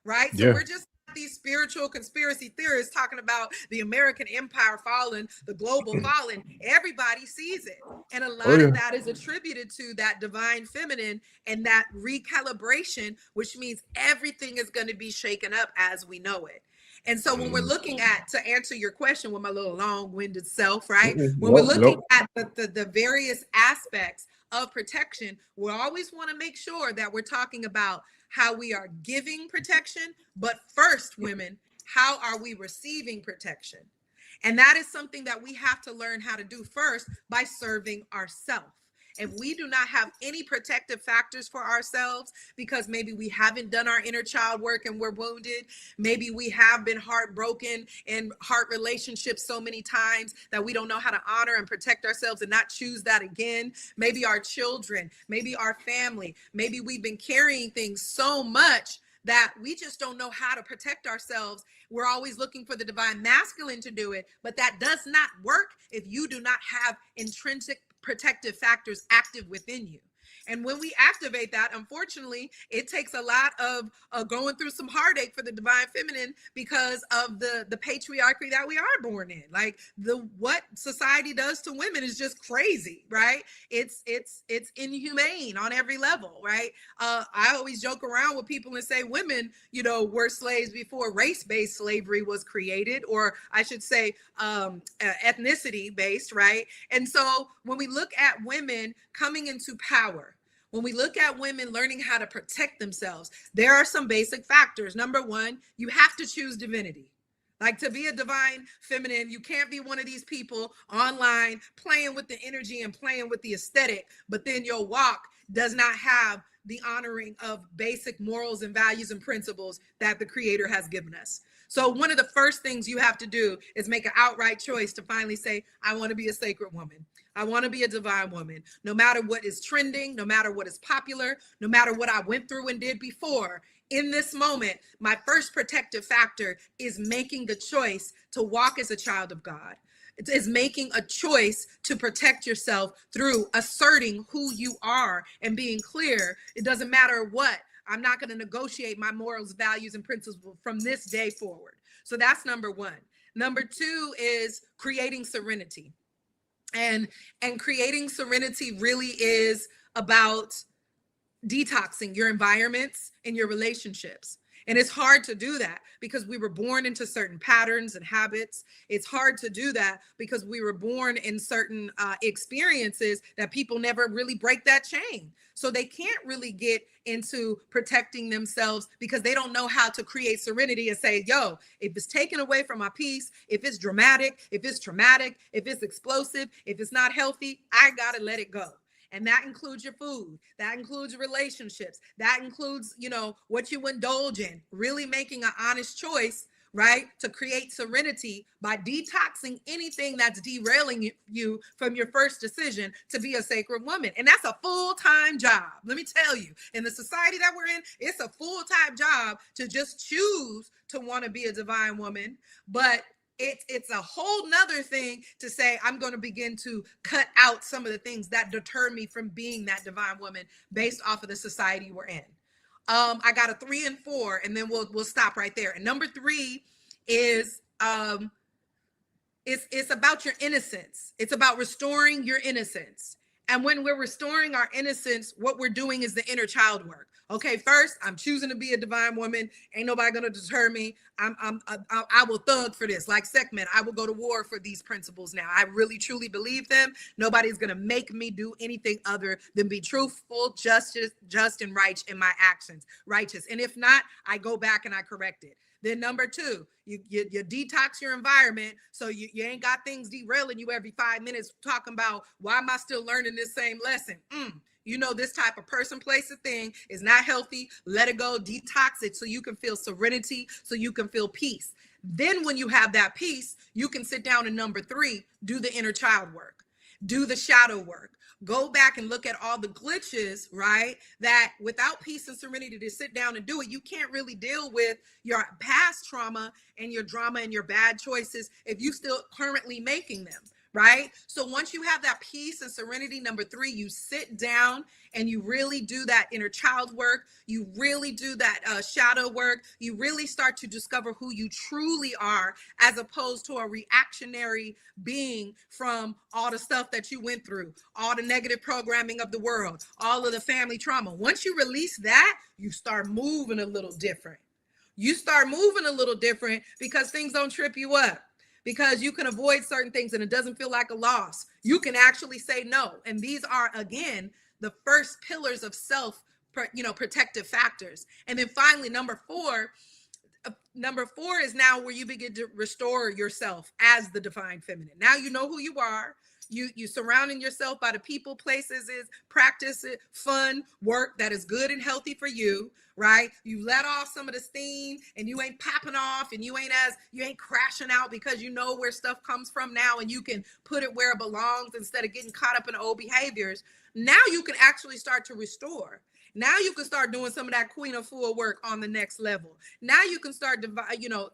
right? So we're just these spiritual conspiracy theorists talking about the American empire falling, the global falling. Everybody sees it. And a lot of that is attributed to that divine feminine and that recalibration, which means everything is going to be shaken up as we know it. And so when we're looking at, to answer your question with my little long-winded self, right? When we're looking at the various aspects of protection, we always want to make sure that we're talking about how we are giving protection, but first, women, how are we receiving protection? And that is something that we have to learn how to do first by serving ourselves. If we do not have any protective factors for ourselves, because maybe we haven't done our inner child work and we're wounded, maybe we have been heartbroken in heart relationships so many times that we don't know how to honor and protect ourselves and not choose that again. Maybe our children, maybe our family, maybe we've been carrying things so much that we just don't know how to protect ourselves. We're always looking for the divine masculine to do it, but that does not work if you do not have intrinsic protective factors active within you. And when we activate that, unfortunately, it takes a lot of going through some heartache for the divine feminine because of the patriarchy that we are born in. Like what society does to women is just crazy, right? It's inhumane on every level, right? I always joke around with people and say women, were slaves before race-based slavery was created, or I should say ethnicity-based, right? And so when we look at women coming into power, when we look at women learning how to protect themselves, there are some basic factors. Number one, you have to choose divinity. Like to be a divine feminine, you can't be one of these people online playing with the energy and playing with the aesthetic, but then your walk does not have the honoring of basic morals and values and principles that the Creator has given us. So one of the first things you have to do is make an outright choice to finally say, I want to be a sacred woman. I want to be a divine woman. No matter what is trending, no matter what is popular, no matter what I went through and did before, in this moment, my first protective factor is making the choice to walk as a child of God. It is making a choice to protect yourself through asserting who you are and being clear. It doesn't matter what. I'm not going to negotiate my morals, values, and principles from this day forward. So that's number one. Number two is creating serenity. And creating serenity really is about detoxing your environments and your relationships. And it's hard to do that because we were born into certain patterns and habits. It's hard to do that because we were born in certain experiences that people never really break that chain. So they can't really get into protecting themselves because they don't know how to create serenity and say, yo, if it's taken away from my peace, if it's dramatic, if it's traumatic, if it's explosive, if it's not healthy, I got to let it go. And that includes your food. That includes relationships. That includes, what you indulge in, really making an honest choice, right? To create serenity by detoxing anything that's derailing you from your first decision to be a sacred woman. And that's a full-time job. Let me tell you, in the society that we're in, it's a full-time job to just choose to want to be a divine woman. But it's a whole nother thing to say, I'm going to begin to cut out some of the things that deter me from being that divine woman based off of the society we're in. I got a 3 and 4, and then we'll stop right there. And number 3 is it's about your innocence. It's about restoring your innocence. And when we're restoring our innocence, what we're doing is the inner child work. Okay, first, I'm choosing to be a divine woman. Ain't nobody gonna deter me. I will thug for this. Like Sekhmet, I will go to war for these principles now. I really, truly believe them. Nobody's gonna make me do anything other than be truthful, just and right in my actions, righteous. And if not, I go back and I correct it. Then number 2, you detox your environment so you ain't got things derailing you every 5 minutes talking about, why am I still learning this same lesson? You know, this type of person, place, a thing is not healthy. Let it go, detox it so you can feel serenity, so you can feel peace. Then when you have that peace, you can sit down and number 3, do the inner child work, do the shadow work. Go back and look at all the glitches, right? That without peace and serenity to sit down and do it, you can't really deal with your past trauma and your drama and your bad choices if you still currently making them, right? So once you have that peace and serenity, number 3, you sit down and you really do that inner child work. You really do that shadow work. You really start to discover who you truly are, as opposed to a reactionary being from all the stuff that you went through, all the negative programming of the world, all of the family trauma. Once you release that, you start moving a little different. You start moving a little different because things don't trip you up, because you can avoid certain things and it doesn't feel like a loss. You can actually say no. And these are, again, the first pillars of self, protective factors. And then finally, number 4 is now where you begin to restore yourself as the divine feminine. Now you know who you are. You surrounding yourself by the people, places, practice, fun work that is good and healthy for you, right? You let off some of the steam and you ain't popping off and you ain't crashing out, because you know where stuff comes from now and you can put it where it belongs instead of getting caught up in old behaviors. Now you can actually start to restore. Now you can start doing some of that Queen of Fool work on the next level. Now you can start,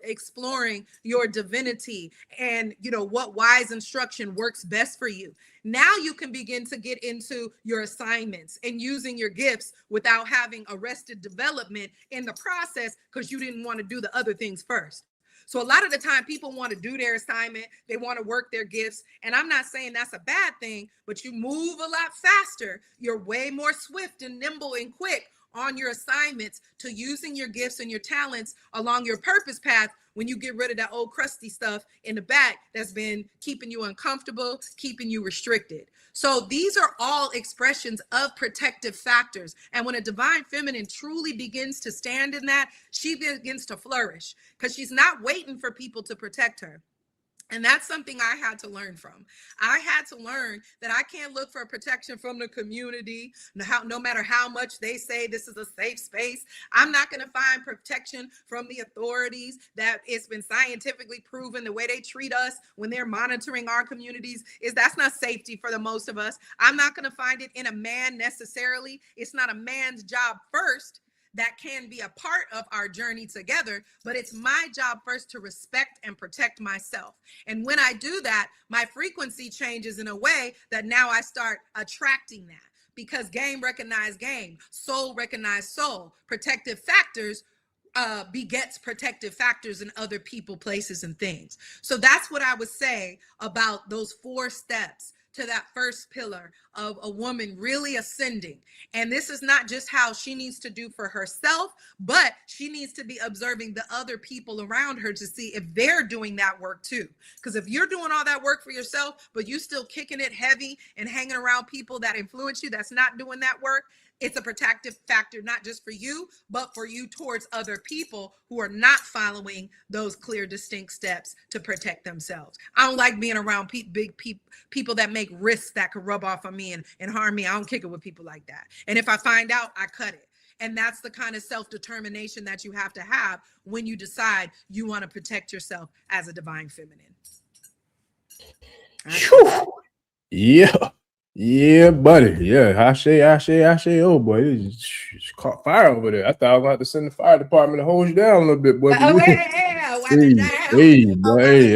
exploring your divinity and, what wise instruction works best for you. Now you can begin to get into your assignments and using your gifts without having arrested development in the process because you didn't want to do the other things first. So a lot of the time people want to do their assignment, they want to work their gifts. And I'm not saying that's a bad thing, but you move a lot faster. You're way more swift and nimble and quick on your assignments to using your gifts and your talents along your purpose path when you get rid of that old crusty stuff in the back that's been keeping you uncomfortable, keeping you restricted. So these are all expressions of protective factors. And when a divine feminine truly begins to stand in that, she begins to flourish because she's not waiting for people to protect her. And that's something I had to learn from. I had to learn that I can't look for protection from the community, no matter how much they say this is a safe space. I'm not going to find protection from the authorities that it's been scientifically proven the way they treat us when they're monitoring our communities that's not safety for the most of us. I'm not going to find it in a man necessarily. It's not a man's job first. That can be a part of our journey together, but it's my job first to respect and protect myself. And when I do that, my frequency changes in a way that now I start attracting that, because game recognize game, soul recognize soul. Protective factors begets protective factors in other people, places, and things. So that's what I would say about those 4 steps to that first pillar of a woman really ascending. And this is not just how she needs to do for herself, but she needs to be observing the other people around her to see if they're doing that work too. Because if you're doing all that work for yourself, but you still kicking it heavy and hanging around people that influence you, that's not doing that work, it's a protective factor, not just for you, but for you towards other people who are not following those clear, distinct steps to protect themselves. I don't like being around big people that make risks that could rub off on me and harm me. I don't kick it with people like that. And if I find out, I cut it. And that's the kind of self-determination that you have to have when you decide you want to protect yourself as a divine feminine. Yeah. Yeah, buddy. Yeah, Ashe. Oh boy, it just caught fire over there. I thought I was going to have to send the fire department to hold you down a little bit, boy. Hey, they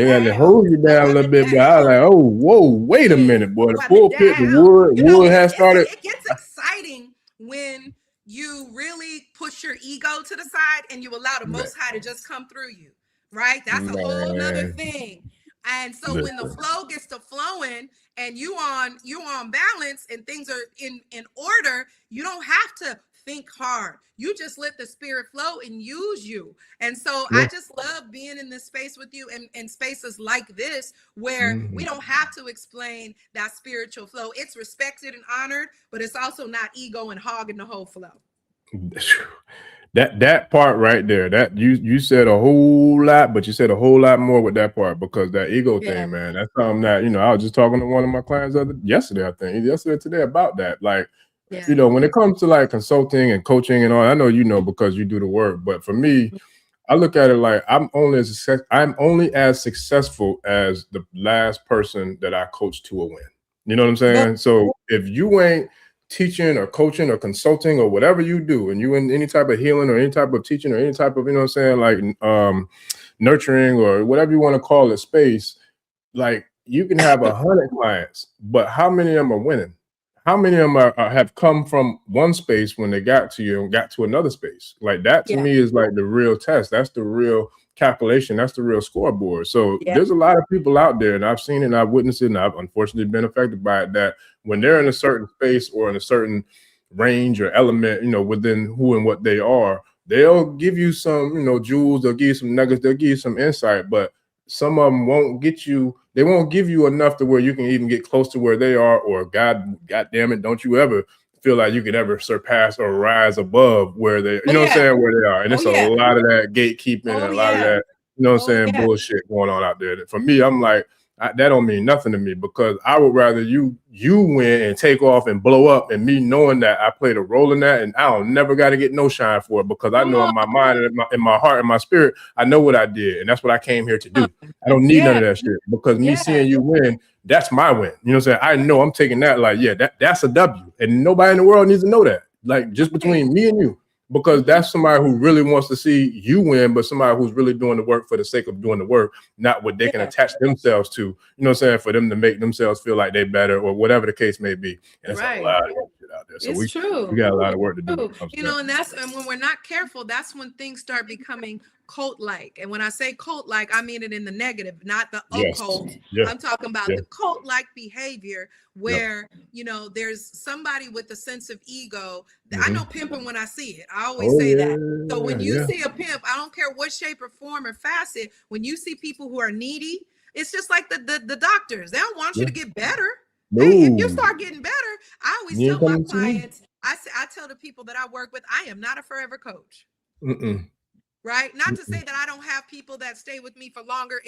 got to hold you down a little bit. But I was like, oh, whoa, wait a minute, boy. The pulpit, the wood has started. It gets exciting when you really push your ego to the side and you allow the Most High to just come through you, right? That's a whole nother thing. And so when the flow gets to flowing and you on balance and things are in order, you don't have to think hard. You just let the spirit flow and use you. And so I just love being in this space with you and spaces like this where we don't have to explain that spiritual flow. It's respected and honored, but it's also not ego and hogging the whole flow. That part right there, that you said a whole lot, but you said a whole lot more with that part, because that ego thing, man, that's something that, I was just talking to one of my clients yesterday today about that. Like, you know, when it comes to like consulting and coaching and all, I know you know because you do the work, but for me, I look at it like I'm only as successful as the last person that I coached to a win. You know what I'm saying? So if you ain't teaching or coaching or consulting or whatever you do, and you in any type of healing or any type of teaching or any type of, you know what I'm saying, like nurturing or whatever you want to call it space, like you can have 100 clients, but how many of them are winning? How many of them have come from one space when they got to you and got to another space? Like that to me is like the real test. That's the real calculation. That's the real scoreboard. So there's a lot of people out there, and I've seen it and I've witnessed it, and I've unfortunately been affected by it, that when they're in a certain space or in a certain range or element, you know, within who and what they are, they'll give you some, you know, jewels, they'll give you some nuggets, they'll give you some insight, but some of them won't get you, they won't give you enough to where you can even get close to where they are, or God damn it, don't you ever feel like you can ever surpass or rise above where they, you know what I'm saying, where they are. And it's a lot of that gatekeeping and a lot of that, you know what I'm saying, bullshit going on out there. For me, I'm like, that don't mean nothing to me, because I would rather you win and take off and blow up, and me knowing that I played a role in that, and I don't never got to get no shine for it, because I know in my mind and in my heart and my spirit, I know what I did, and that's what I came here to do. I don't need none of that shit, because me seeing you win, that's my win. You know what I'm saying? I know I'm taking that like, that's a W, and nobody in the world needs to know that. Like, just between me and you. Because that's somebody who really wants to see you win, but somebody who's really doing the work for the sake of doing the work, not what they can attach themselves to, you know what I'm saying, for them to make themselves feel like they're better or whatever the case may be. And it's a lot of shit out there. So we got a lot of work to do. You know, and when we're not careful, that's when things start becoming cult-like. And when I say cult-like, I mean it in the negative, not the occult. I'm talking about the cult-like behavior where, you know, there's somebody with a sense of ego. I know pimping when I see it. I always say that. So when you see a pimp, I don't care what shape or form or facet, when you see people who are needy, it's just like the doctors. They don't want you to get better. No. Hey, if you start getting better, I always tell my clients, I tell the people that I work with, I am not a forever coach. Right? Not to say that I don't have people that stay with me for longer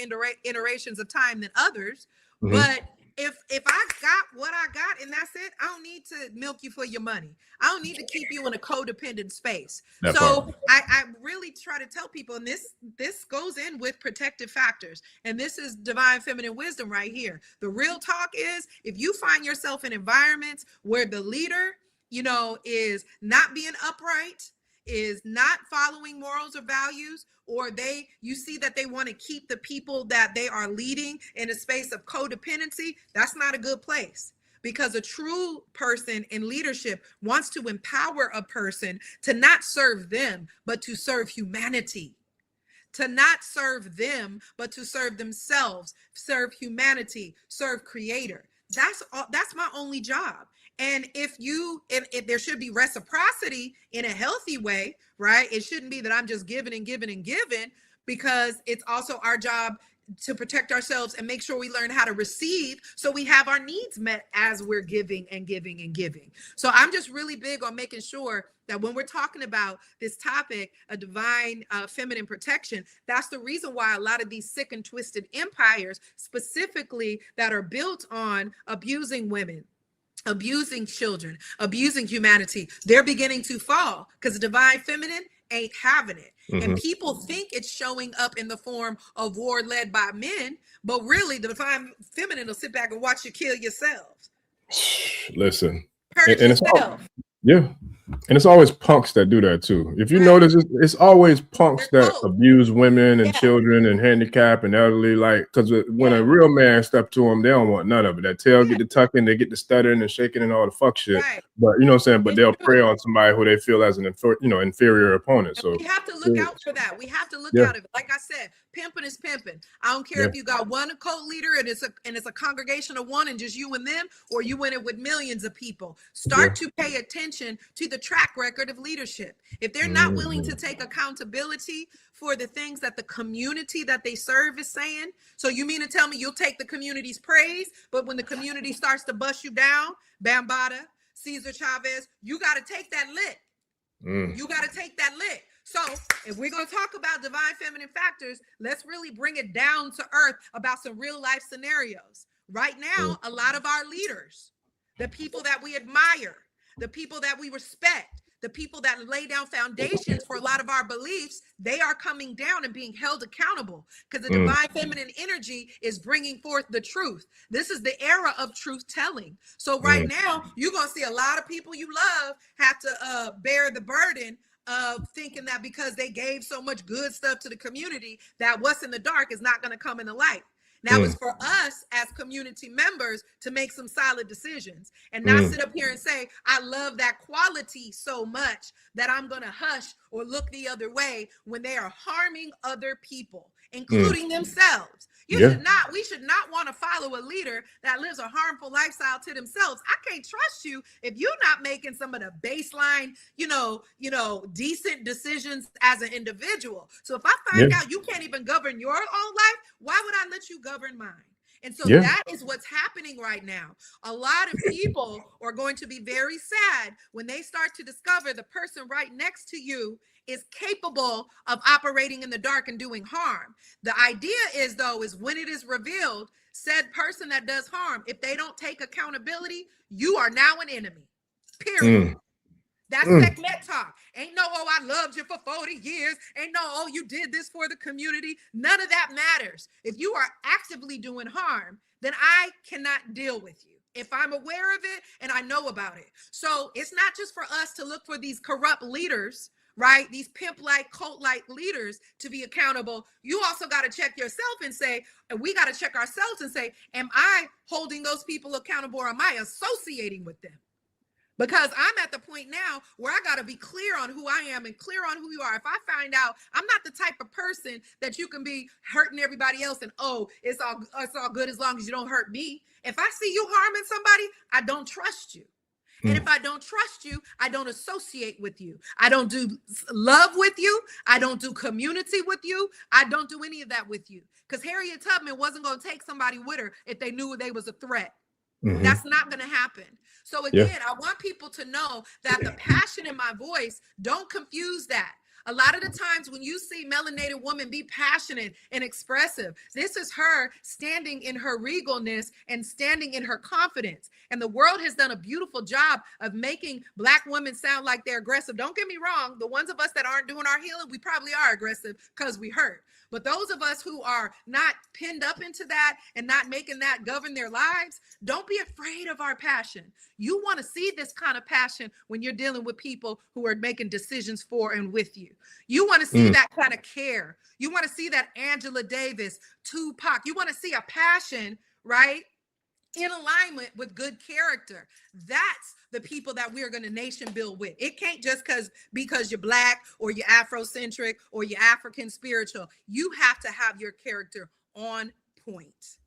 iterations of time than others, but if I got what I got and that's it, I don't need to milk you for your money. I don't need to keep you in a codependent space. I really try to tell people, and this goes in with protective factors, and this is divine feminine wisdom right here. The real talk is, if you find yourself in environments where the leader, you know, is not being upright, is not following morals or values, or you see that they want to keep the people that they are leading in a space of codependency, that's not a good place. Because a true person in leadership wants to empower a person to not serve them, but to serve humanity. To not serve them, but to serve themselves, serve humanity, serve creator. That's my only job. And if there should be reciprocity in a healthy way, right? It shouldn't be that I'm just giving and giving and giving, because it's also our job to protect ourselves and make sure we learn how to receive, so we have our needs met as we're giving and giving and giving. So I'm just really big on making sure that when we're talking about this topic, a divine feminine protection, that's the reason why a lot of these sick and twisted empires, specifically that are built on abusing women, abusing children, abusing humanity, they're beginning to fall, because the divine feminine ain't having it. And people think it's showing up in the form of war led by men, but really the divine feminine will sit back and watch you kill yourselves. Listen, and it's and it's always punks that do that too. If you notice, it's always punks that abuse women and children and handicap and elderly, like, because when a real man step to them, they don't want none of it. That tail get the tucking, they get the stuttering and shaking and all the fuck shit. But you know what I'm saying? But they'll prey on somebody who they feel as an inferior opponent. So we have to look out for that. We have to look out of it. Like I said, pimping is pimping. I don't care if you got one cult leader and it's a congregation of one and just you and them, or you in it with millions of people. Start to pay attention to the track record of leadership. If they're not willing to take accountability for the things that the community that they serve is saying, so you mean to tell me you'll take the community's praise, but when the community starts to bust you down, Bambaataa, Cesar Chavez, you got to take that lick. You got to take that lick. So if we're going to talk about divine feminine factors, let's really bring it down to earth about some real life scenarios. Right now, a lot of our leaders, the people that we admire, the people that we respect, the people that lay down foundations for a lot of our beliefs, they are coming down and being held accountable because the divine feminine energy is bringing forth the truth. This is the era of truth telling. So right now, you're going to see a lot of people you love have to bear the burden of thinking that because they gave so much good stuff to the community, that what's in the dark is not going to come in the light. Now it's for us as community members to make some solid decisions and not sit up here and say, I love that quality so much that I'm going to hush or look the other way when they are harming other people, including themselves. We should not want to follow a leader that lives a harmful lifestyle to themselves. I can't trust you if you're not making some of the baseline, decent decisions as an individual. So if I find out you can't even govern your own life, why would I let you govern mine? And so that is what's happening right now. A lot of people are going to be very sad when they start to discover the person right next to you is capable of operating in the dark and doing harm. The idea is, though, is when it is revealed, said person that does harm, if they don't take accountability, you are now an enemy. Period. That's Sekhmet talk. Ain't no, oh, I loved you for 40 years. Ain't no, oh, you did this for the community. None of that matters. If you are actively doing harm, then I cannot deal with you. If I'm aware of it and I know about it. So it's not just for us to look for these corrupt leaders, right? These pimp-like, cult-like leaders to be accountable. You also got to check yourself and say, and we got to check ourselves and say, am I holding those people accountable or am I associating with them? Because I'm at the point now where I got to be clear on who I am and clear on who you are. If I find out I'm not the type of person that you can be hurting everybody else and, oh, it's all good as long as you don't hurt me. If I see you harming somebody, I don't trust you. And if I don't trust you, I don't associate with you. I don't do love with you. I don't do community with you. I don't do any of that with you. Because Harriet Tubman wasn't going to take somebody with her if they knew they was a threat. That's not going to happen. So again, I want people to know that the passion in my voice, don't confuse that. A lot of the times when you see melanated woman be passionate and expressive, this is her standing in her regalness and standing in her confidence. And the world has done a beautiful job of making Black women sound like they're aggressive. Don't get me wrong. The ones of us that aren't doing our healing, we probably are aggressive because we hurt. But those of us who are not pinned up into that and not making that govern their lives, don't be afraid of our passion. You want to see this kind of passion when you're dealing with people who are making decisions for and with you. You want to see that kind of care. You want to see that Angela Davis, Tupac. You want to see a passion, right? In alignment with good character. That's the people that we're going to nation build with. It can't just because you're Black or you're Afrocentric or you're African spiritual. You have to have your character on point.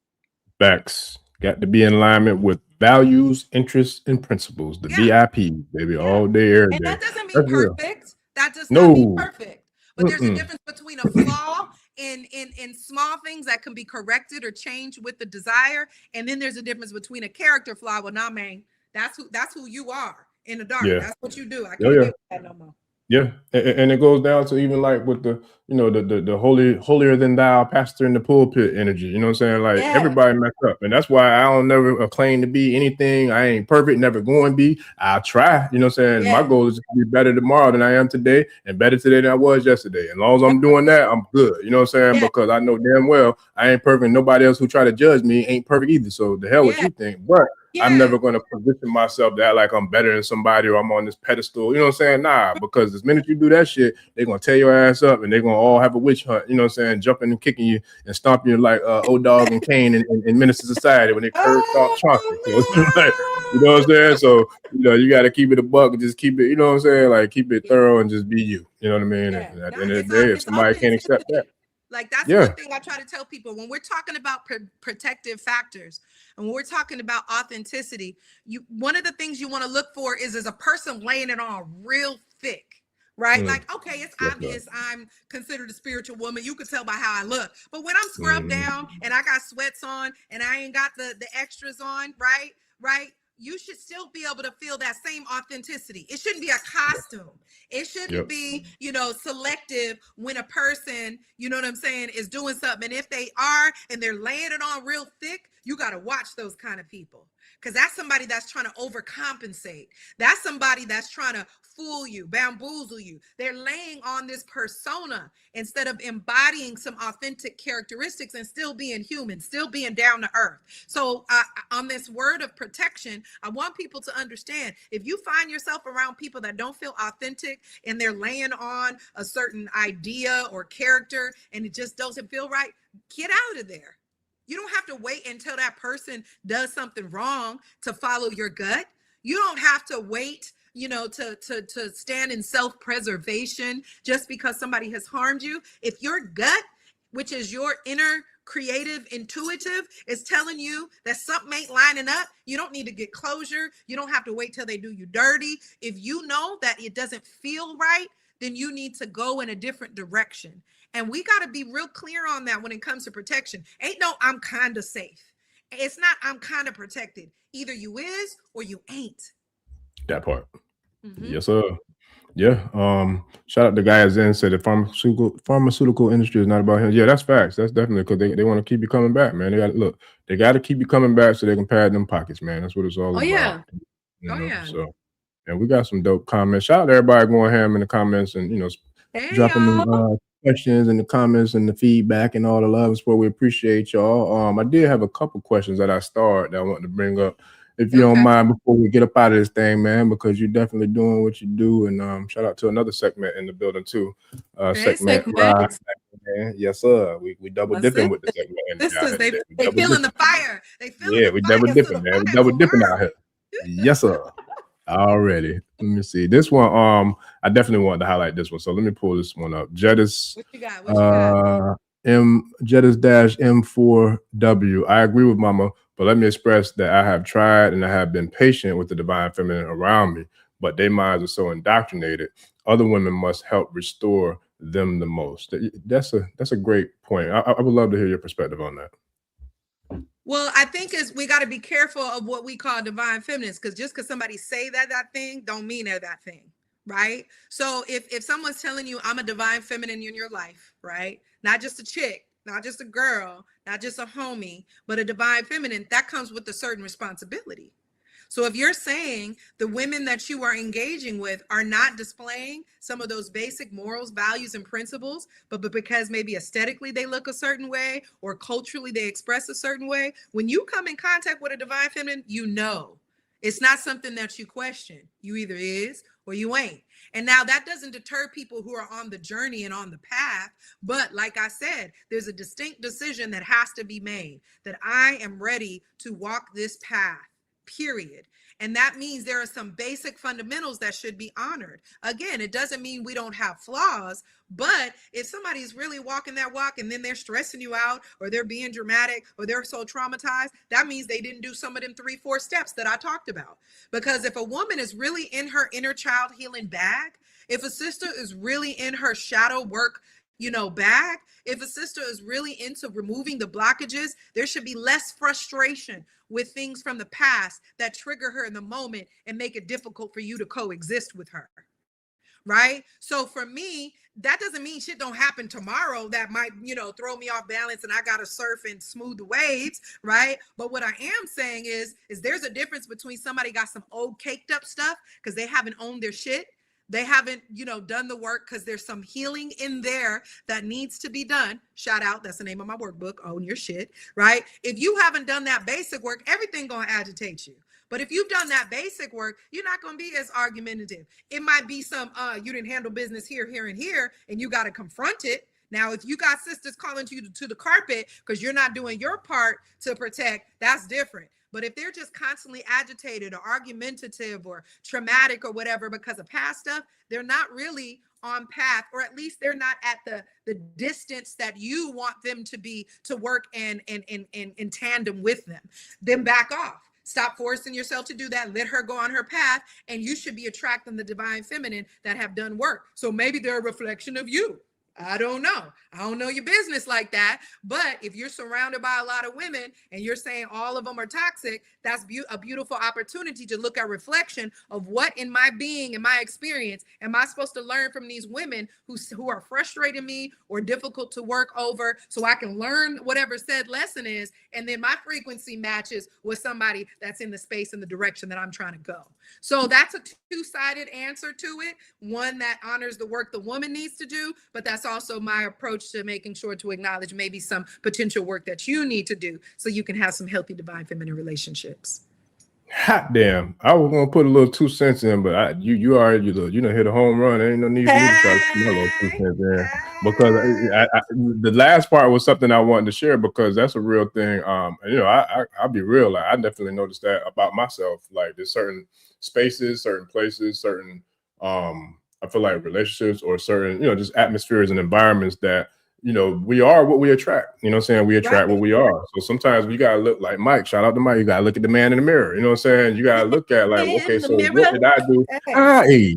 Facts. Got to be in alignment with values, interests, and principles. The VIP, baby, all day, every day. And that doesn't mean perfect. That does not mean perfect. But there's a difference between a flaw in small things that can be corrected or changed with the desire. And then there's a difference between a character flaw. Well, nah, man, that's who you are in the dark. That's what you do. I can't do that no more. Yeah, and it goes down to even like with the, the holier than thou pastor in the pulpit energy. You know what I'm saying? Like everybody mess up, and that's why I don't never claim to be anything. I ain't perfect, never going to be. I'll try. You know what I'm saying? My goal is to be better tomorrow than I am today, and better today than I was yesterday. As long as I'm doing that, I'm good. You know what I'm saying? Because I know damn well I ain't perfect. Nobody else who try to judge me ain't perfect either. So the hell what you think, but. I'm never going to position myself that like I'm better than somebody or I'm on this pedestal. You know what I'm saying? Nah, because the minute you do that shit, they're going to tear your ass up and they're going to all have a witch hunt. You know what I'm saying? Jumping and kicking you and stomping you like O-Dog and Kane in Minister Society when they curve stomp Chauncey. You know what I'm saying? So, you got to keep it a buck and just keep it, you know what I'm saying? Like keep it thorough and just be you. You know what I mean? And at the end of the day, if somebody can't accept that. Like that's one thing I try to tell people when we're talking about protective factors and when we're talking about authenticity, one of the things you want to look for is a person laying it on real thick, right? Like, okay, it's obvious I'm considered a spiritual woman. You could tell by how I look. But when I'm scrubbed down and I got sweats on and I ain't got the extras on, right? You should still be able to feel that same authenticity. It shouldn't be a costume. It shouldn't be, selective when a person, you know what I'm saying, is doing something. And if they are and they're laying it on real thick, you got to watch those kind of people. because that's somebody that's trying to overcompensate. That's somebody that's trying to fool you, bamboozle you. They're laying on this persona instead of embodying some authentic characteristics and still being human, still being down to earth. So on this word of protection, I want people to understand, if you find yourself around people that don't feel authentic and they're laying on a certain idea or character and it just doesn't feel right, get out of there. You don't have to wait until that person does something wrong to follow your gut. You don't have to wait, you know, to stand in self-preservation just because somebody has harmed you. If your gut, which is your inner creative, intuitive, is telling you that something ain't lining up, you don't need to get closure. You don't have to wait till they do you dirty. If you know that it doesn't feel right, then you need to go in a different direction. And we got to be real clear on that when it comes to protection. Ain't no I'm kind of safe. It's not I'm kind of protected. Either you is or you ain't. That part. Yes, sir. Yeah. Shout out to guy Zen said the pharmaceutical industry is not about him. Yeah, that's facts. That's definitely because they want to keep you coming back, man. They got to keep you coming back so they can pad them pockets, man. That's what it's all about. Yeah. You know? So, and we got some dope comments. Shout out to everybody going ham in the comments and, you know, dropping the questions in the comments and the feedback and all the love and support. We appreciate y'all. I did have a couple questions that I started that I wanted to bring up, if you don't mind, before we get up out of this thing, man, because you're definitely doing what you do. And shout out to another Sekhmet in the building too. Sekhmet. Yes, sir. We double dipping with the Sekhmet. They feeling the fire. We double dipping, man. We double dipping out here. Yes, sir. Already. Let me see. This one, I definitely wanted to highlight this one. So let me pull this one up. Jettis. What you got? Jettis-M4W. I agree with Mama, but let me express that I have tried and I have been patient with the divine feminine around me, but their minds are so indoctrinated. Other women must help restore them the most. That's a great point. I would love to hear your perspective on that. Well, I think we got to be careful of what we call divine feminines, because just because somebody say that thing don't mean they're that thing, right? So if someone's telling you I'm a divine feminine in your life, right? Not just a chick, not just a girl, not just a homie, but a divine feminine, that comes with a certain responsibility. So if you're saying the women that you are engaging with are not displaying some of those basic morals, values, and principles, but because maybe aesthetically they look a certain way or culturally they express a certain way, when you come in contact with a divine feminine, you know. It's not something that you question. You either is or you ain't. And now that doesn't deter people who are on the journey and on the path. But like I said, there's a distinct decision that has to be made, that I am ready to walk this path. Period. And that means there are some basic fundamentals that should be honored. Again, it doesn't mean we don't have flaws, but if somebody's really walking that walk and then they're stressing you out or they're being dramatic or they're so traumatized, that means they didn't do some of them 3-4 steps that I talked about. Because if a woman is really in her inner child healing bag, if a sister is really in her shadow work bag, if a sister is really into removing the blockages, there should be less frustration with things from the past that trigger her in the moment and make it difficult for you to coexist with her. Right? So for me, that doesn't mean shit don't happen tomorrow that might, throw me off balance and I got to surf and smooth the waves, right? But what I am saying is there's a difference between somebody got some old caked up stuff because they haven't owned their shit. They haven't, done the work because there's some healing in there that needs to be done. Shout out. That's the name of my workbook. Own your shit, right? If you haven't done that basic work, everything going to agitate you. But if you've done that basic work, you're not going to be as argumentative. It might be some, you didn't handle business here, and you got to confront it. Now, if you got sisters calling you to the carpet because you're not doing your part to protect, that's different. But if they're just constantly agitated or argumentative or traumatic or whatever because of past stuff, they're not really on path, or at least they're not at the distance that you want them to be to work in tandem with them. Then back off. Stop forcing yourself to do that. Let her go on her path, and you should be attracting the divine feminine that have done work. So maybe they're a reflection of you. I don't know. I don't know your business like that. But if you're surrounded by a lot of women and you're saying all of them are toxic, that's a beautiful opportunity to look at reflection of what in my being and my experience am I supposed to learn from these women who are frustrating me or difficult to work over, so I can learn whatever said lesson is. And then my frequency matches with somebody that's in the space and the direction that I'm trying to go. So that's a two-sided answer to it. One that honors the work the woman needs to do, but that's also my approach to making sure to acknowledge maybe some potential work that you need to do so you can have some healthy divine feminine relationships. Hot damn! I was gonna put a little 2 cents in, but you already hit a home run. There ain't no need for me to try to put my little 2 cents in, because the last part was something I wanted to share, because that's a real thing. I'll be real. Like, I definitely noticed that about myself. Like, there's certain spaces, certain places, certain I feel like relationships or certain just atmospheres and environments that we are what we attract. You know what I'm saying? We attract what we are. So sometimes we gotta look like Mike. Shout out to Mike. You gotta look at the man in the mirror. You know what I'm saying? You gotta look at like, okay, so what did I do?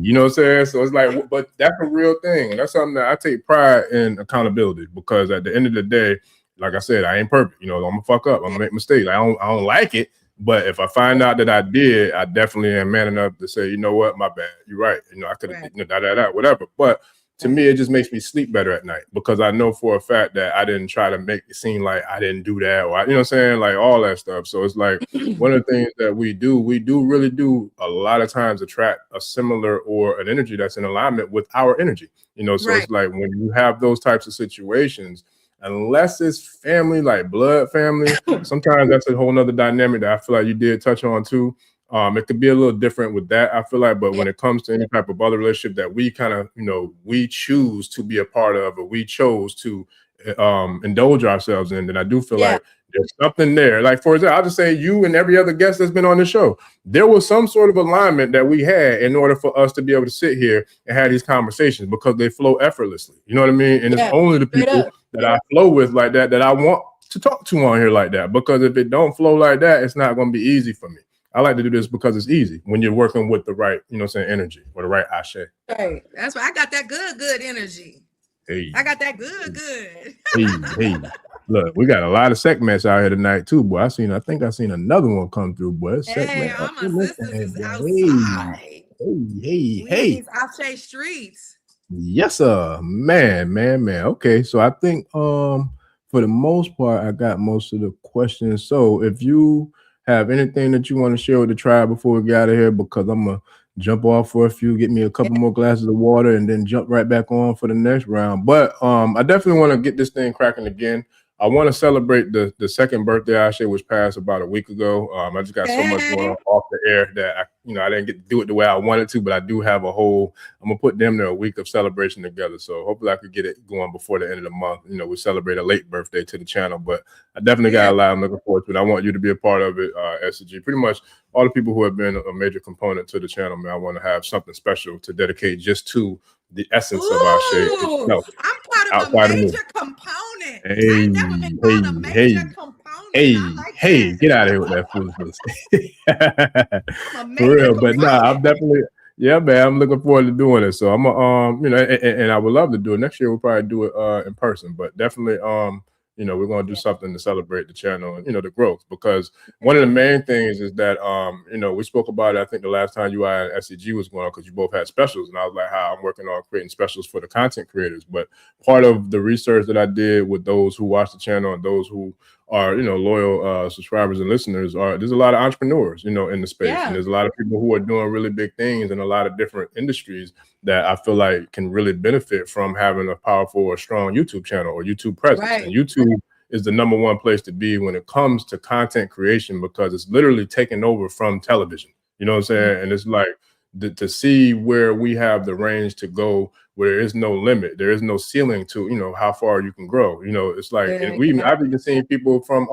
You know what I'm saying? So it's like, but that's a real thing. And that's something that I take pride in, accountability, because at the end of the day, like I said, I ain't perfect. I'm gonna fuck up. I'm gonna make mistakes. I don't like it. But if I find out that I did, I definitely am man enough to say, you know what, my bad. You're right. I could have whatever. But to me, it just makes me sleep better at night, because I know for a fact that I didn't try to make it seem like I didn't do that, or what I'm saying, like all that stuff. So it's like one of the things that we really do a lot of times attract a similar or an energy that's in alignment with our energy. So it's like when you have those types of situations, unless it's family, like blood family, sometimes that's a whole nother dynamic that I feel like you did touch on too. It could be a little different with that, I feel like, but when it comes to any type of other relationship that we kind of, we choose to be a part of, or we chose to indulge ourselves in, then I do feel like there's something there. Like, for example, I'll just say you and every other guest that's been on the show, there was some sort of alignment that we had in order for us to be able to sit here and have these conversations, because they flow effortlessly. You know what I mean? And it's only the people that I flow with like that I want to talk to on here like that, because if it don't flow like that, it's not going to be easy for me. I like to do this because it's easy when you're working with the right, energy, or the right Ashe. Right. That's why I got that good energy. Hey. I got that good. Hey. Look, we got a lot of Sekhmets out here tonight too, boy. I think I seen another one come through, boy. Hey, all my sisters is outside. Hey. These Ase streets. Yes, sir. Man. Okay, so I think for the most part, I got most of the questions. So if you have anything that you want to share with the tribe before we get out of here, because I'm gonna jump off for a few, get me a couple more glasses of water, and then jump right back on for the next round. But I definitely want to get this thing cracking again. I want to celebrate the second birthday Ashe, which passed about a week ago. I just got so much going on off the air that I didn't get to do it the way I wanted to, but I do have I'm gonna put them there a week of celebration together. So hopefully I could get it going before the end of the month. We celebrate a late birthday to the channel, but I definitely got a lot I'm looking forward to it. I want you to be a part of it, SG. Pretty much all the people who have been a major component to the channel, man, I want to have something special to dedicate just to the essence of Ashe itself. I'm part of a major component. I've never been called a major component. Hey, get out of here with that foolishness. For real, but I'm definitely, man, I'm looking forward to doing it. So I'm and I would love to do it. Next year we'll probably do it in person, but definitely we're going to do something to celebrate the channel and, the growth, because one of the main things is that, we spoke about it, I think the last time you and SCG was going on, because you both had specials, and I was like, how I'm working on creating specials for the content creators. But part of the research that I did with those who watch the channel and those who are, loyal subscribers and listeners, there's a lot of entrepreneurs, in the space. And there's a lot of people who are doing really big things in a lot of different industries that I feel like can really benefit from having a powerful or strong YouTube channel or YouTube presence. And YouTube is the number one place to be when it comes to content creation, because it's literally taken over from television. You know what I'm saying? And it's like to see where we have the range to go, where there is no limit, there is no ceiling to, how far you can grow. It's like, and I've even seen people from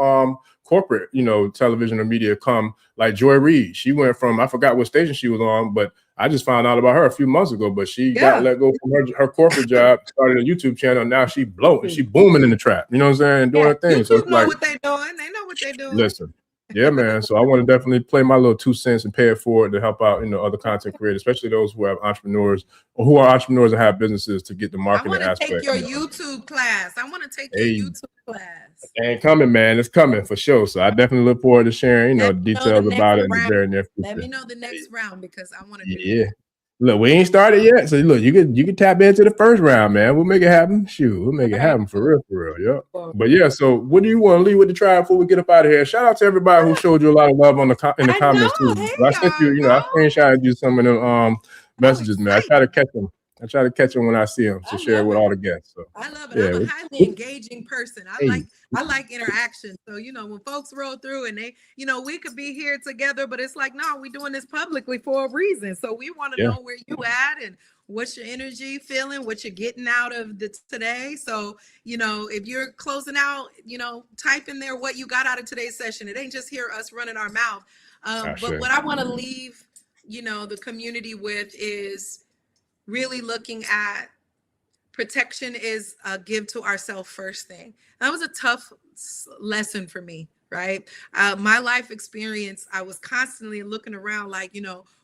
corporate, television or media come, like Joy Reid. She went from, I forgot what station she was on, but I just found out about her a few months ago, but she got let go from her corporate job, started a YouTube channel. Now she booming in the trap. You know what I'm saying? Doing her thing. YouTube so it's know what they're doing. They know what they're doing. Listen, Yeah, man. So I want to definitely play my little 2 cents and pay it forward to help out, other content creators, especially those who have entrepreneurs or who are entrepreneurs and have businesses to get the marketing aspect. I want to take your YouTube class. I want to take your YouTube class. It ain't coming, man. It's coming for sure. So I definitely look forward to sharing, details about it in the very near future. Let me know the next round because I want to do that. Look, we ain't started yet. So look, you can tap into the first round, man. We'll make it happen. Shoot, we'll make it happen for real. Yeah. But yeah, so what do you want to leave with the tribe before we get up out of here? Shout out to everybody who showed you a lot of love in the comments too. Hey, I sent you, I screenshotted you some of them messages, man. I try to catch them. When I see them to share it with all the guests. So I love it. Yeah. I'm a highly engaging person. I like interaction. So, when folks roll through and they, we could be here together, but it's like, no, we're doing this publicly for a reason. So we want to know where you at and what's your energy feeling, what you're getting out of today. So, if you're closing out, type in there what you got out of today's session. It ain't just hear us running our mouth. But what I want to leave, the community with is really looking at protection is a give to ourselves first thing. That was a tough lesson for me, right? My life experience, I was constantly looking around like,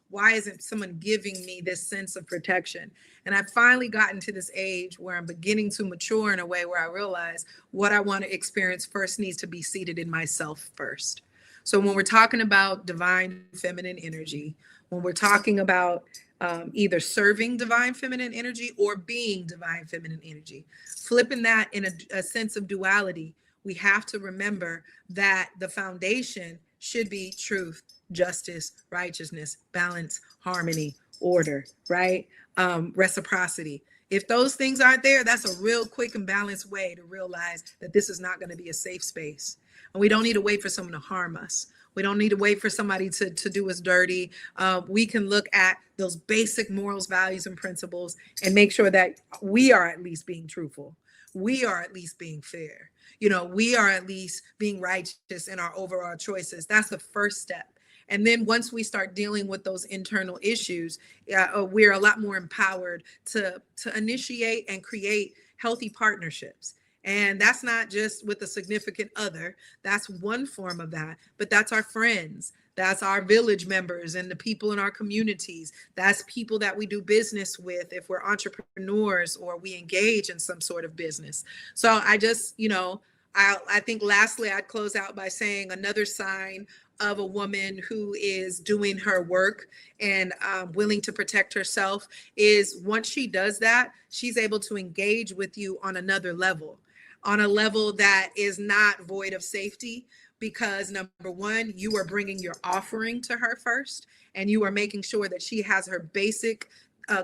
why isn't someone giving me this sense of protection? And I finally gotten to this age where I'm beginning to mature in a way where I realize what I want to experience first needs to be seated in myself first. So when we're talking about divine feminine energy, when we're talking about either serving divine feminine energy or being divine feminine energy, flipping that in a sense of duality, we have to remember that the foundation should be truth, justice, righteousness, balance, harmony, order, right? Reciprocity. If those things aren't there, that's a real quick and balanced way to realize that this is not going to be a safe space. And we don't need to wait for someone to harm us. We don't need to wait for somebody to do us dirty. We can look at those basic morals, values, and principles and make sure that we are at least being truthful. We are at least being fair. We are at least being righteous in our overall choices. That's the first step. And then once we start dealing with those internal issues, we're a lot more empowered to initiate and create healthy partnerships. And that's not just with a significant other. That's one form of that, but that's our friends. That's our village members and the people in our communities. That's people that we do business with if we're entrepreneurs or we engage in some sort of business. So I just, I think lastly, I'd close out by saying another sign of a woman who is doing her work and willing to protect herself is once she does that, she's able to engage with you on another level. On a level that is not void of safety, because number one, you are bringing your offering to her first, and you are making sure that she has her basic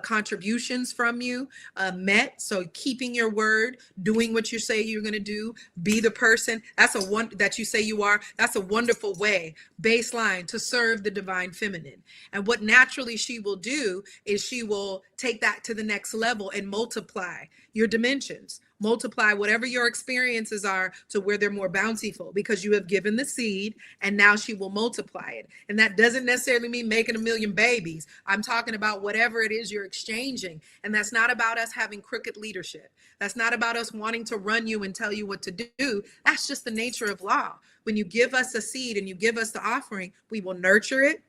contributions from you met. So keeping your word, doing what you say you're going to do, be the person that you say you are. That's a wonderful way, baseline, to serve the divine feminine. And what naturally she will do is she will take that to the next level and multiply your dimensions. Multiply whatever your experiences are to where they're more bountiful, because you have given the seed and now she will multiply it. And that doesn't necessarily mean making 1 million babies. I'm talking about whatever it is you're exchanging. And that's not about us having crooked leadership. That's not about us wanting to run you and tell you what to do. That's just the nature of law. When you give us a seed and you give us the offering, we will nurture it.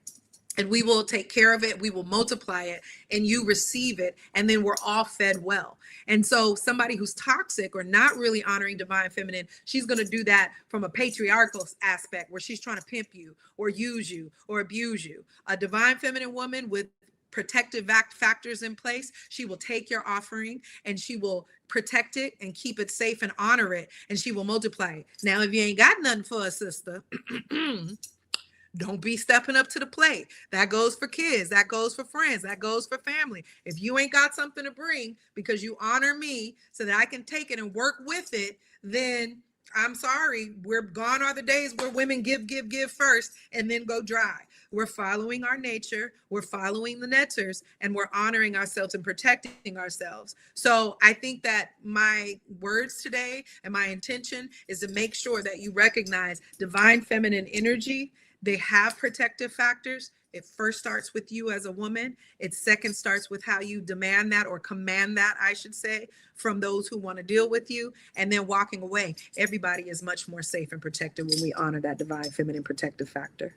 And we will take care of it. We will multiply it and you receive it. And then we're all fed well. And so somebody who's toxic or not really honoring divine feminine, she's going to do that from a patriarchal aspect where she's trying to pimp you or use you or abuse you. A divine feminine woman with protective factors in place, she will take your offering and she will protect it and keep it safe and honor it. And she will multiply it. Now, if you ain't got nothing for a sister, don't be stepping up to the plate. That goes for kids. That goes for friends. That goes for family. If you ain't got something to bring because you honor me so that I can take it and work with it, then I'm sorry. We're gone are the days where women give first and then go dry. We're following our nature. We're following the netters, and we're honoring ourselves and protecting ourselves. So I think that my words today and my intention is to make sure that you recognize divine feminine energy, they have protective factors. It first starts with you as a woman. It second starts with how you demand that or command that, I should say, from those who want to deal with you. And then walking away. Everybody is much more safe and protected when we honor that divine feminine protective factor.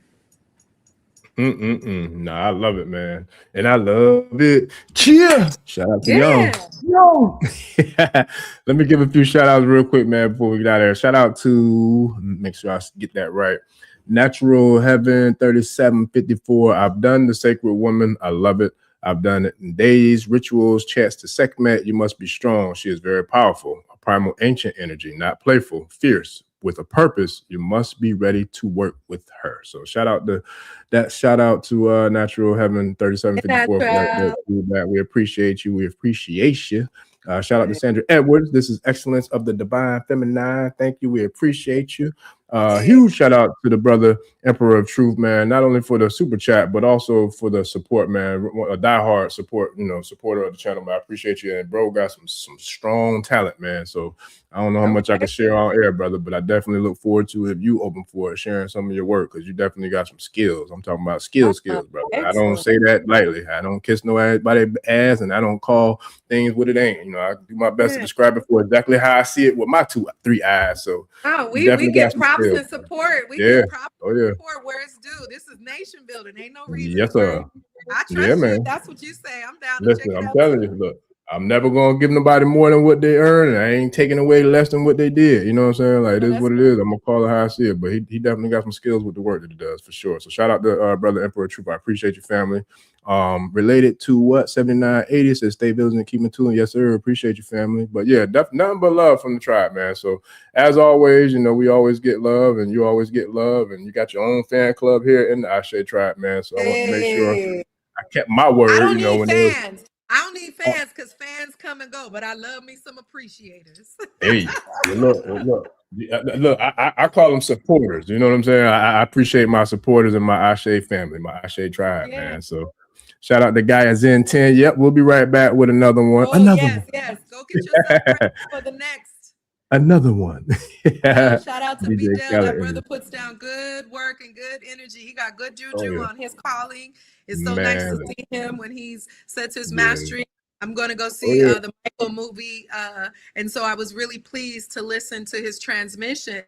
No, I love it, man. And I love it. Cheer! Shout out to Young. Let me give a few shout outs real quick, man, before we get out of there. Shout out to, make sure I get that right. Natural Heaven 3754. I've done the Sacred Woman. I love it. I've done it in days, rituals, chants to Sekhmet. You must be strong. She is very powerful. A primal ancient energy, not playful, fierce. With a purpose, you must be ready to work with her. So shout out to Natural Heaven 3754 for that feedback. We appreciate you. We appreciate you. Shout out to Sandra Edwards. This is Excellence of the Divine Feminine. Thank you. We appreciate you. Huge shout out to the brother Emperor of Truth, man. Not only for the super chat, but also for the support, man. A diehard supporter of the channel. Man, I appreciate you. And bro got some strong talent, man. So I don't know how much I can share on air, brother, but I definitely look forward to, if you open for it, sharing some of your work, because you definitely got some skills. I'm talking about skills, brother. Excellent. I don't say that lightly. I don't kiss nobody's ass, and I don't call things what it ain't. You know, I do my best to describe it for exactly how I see it with my 3 eyes. So we get props and support. We get props and support where it's due. This is nation building. Ain't no reason. Yes, sir. I trust you. Man. That's what you say. I'm down to check it out. I'm telling you, look. I'm never gonna give nobody more than what they earn, and I ain't taking away less than what they did. You know what I'm saying? Like, it is what it is. I'm gonna call it how I see it. But he definitely got some skills with the work that he does, for sure. So shout out to brother Emperor Troop. I appreciate your family. Related to what 7980 says, stay vigilant and keep in tune. Yes, sir. Appreciate your family. But yeah, nothing but love from the tribe, man. So as always, you know, we always get love, and you always get love, and you got your own fan club here in the Ashe tribe, man. So I want to make sure I kept my word. I don't need fans. I don't need fans, because fans come and go, but I love me some appreciators. Hey, look. I call them supporters. You know what I'm saying? I appreciate my supporters and my Ashe family, my Ashe tribe, man. So shout out to Gaia Zen 10. Yep, we'll be right back with another one. Yes. Go get yourself ready for the next. Another one. Shout out to B Dell. That brother puts down good work and good energy. He got good juju on his calling. It's so nice to see him when he's sets his mastery. I'm going to go see the Michael movie. And so I was really pleased to listen to his transmission,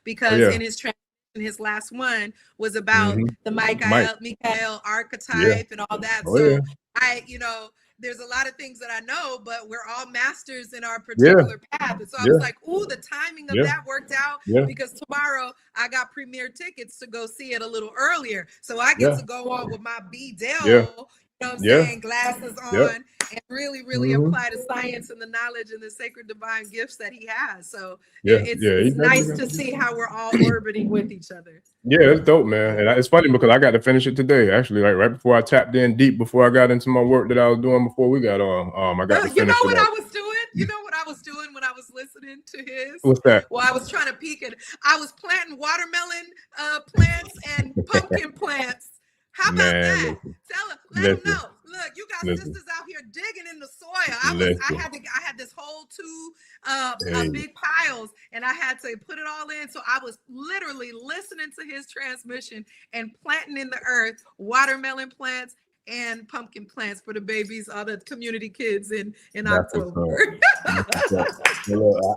because in his transmission, his last one was about the Michael archetype and all that. There's a lot of things that I know, but we're all masters in our particular path. And so I was like, ooh, the timing of that worked out, because tomorrow I got premiere tickets to go see it a little earlier. So I get to go on with my B Dell, you know what I'm saying, glasses on, and really apply the science and the knowledge and the sacred divine gifts that he has. So it's nice to see how we're all orbiting with each other. Yeah, it's dope, man. And it's funny because I got to finish it today, actually, like right before I tapped in deep, before I got into my work that I was doing before we got on. I got to finish it. You know what I was doing? You know what I was doing when I was listening to his? What's that? Well, I was trying to peek it. I was planting watermelon plants and pumpkin plants. How about that? Tell him, let him know. Look, you got sisters out here digging in the soil. I had this whole 2 big piles, and I had to put it all in. So I was literally listening to his transmission and planting in the earth watermelon plants and pumpkin plants for the babies, all the community kids in October.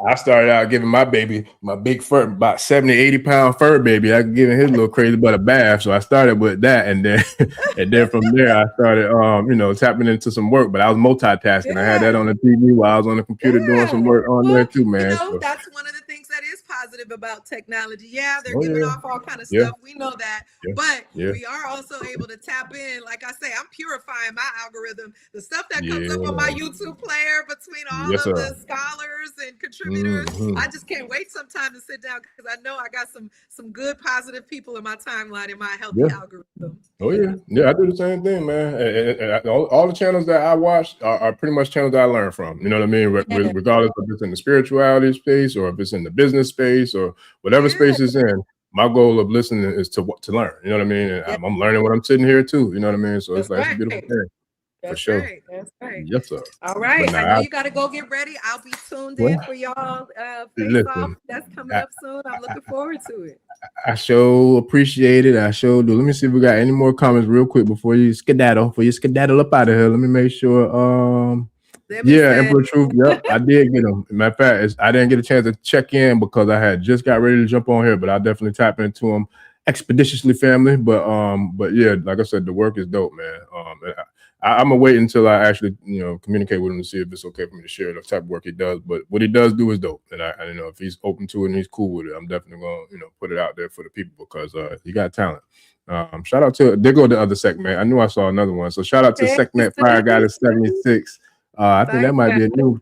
I started out giving my baby, my big fur, about 70, 80-pound fur baby, I giving his little crazy butt a bath. So I started with that, and then from there I started tapping into some work, but I was multitasking. I had that on the TV while I was on the computer doing some work on there too, man. That's one of the things that is positive about technology. Yeah, they're giving off all kind of stuff. We know that, but we are also able to tap in. Like I say, I'm purifying my algorithm. The stuff that comes up on my YouTube player between all of the scholars and contributors. I just can't wait sometime to sit down, because I know I got some good positive people in my timeline in my healthy algorithm. I do the same thing, man. And all the channels that I watch are pretty much channels that I learn from. You know what I mean? Regardless if it's in the spirituality space or if it's in the business space or whatever space it's in. My goal of listening is to learn. You know what I mean? And I'm learning when I'm sitting here too. You know what I mean? So it's like it's a beautiful thing. That's for sure. right. That's right. Yes, sir. All right. But I nah, know you got to go get ready. I'll be tuned in for y'all face off. listen, That's coming up soon. I'm looking forward to it. I sure appreciate it. I sure do. Let me see if we got any more comments real quick before you skedaddle up out of here. Let me make sure. Yeah, Emperor Truth. Yep, I did get them. Matter of fact, I didn't get a chance to check in because I had just got ready to jump on here, but I definitely tap into them expeditiously, family. But yeah, like I said, the work is dope, man. I'm gonna wait until I actually, communicate with him to see if it's okay for me to share the type of work he does. But what he does do is dope, and I if he's open to it and he's cool with it, I'm definitely gonna, put it out there for the people because he got talent. Shout out to there go the other Sekhmet. I knew I saw another one. So shout out to Sekhmet Fire Goddess 76. I think that might be a new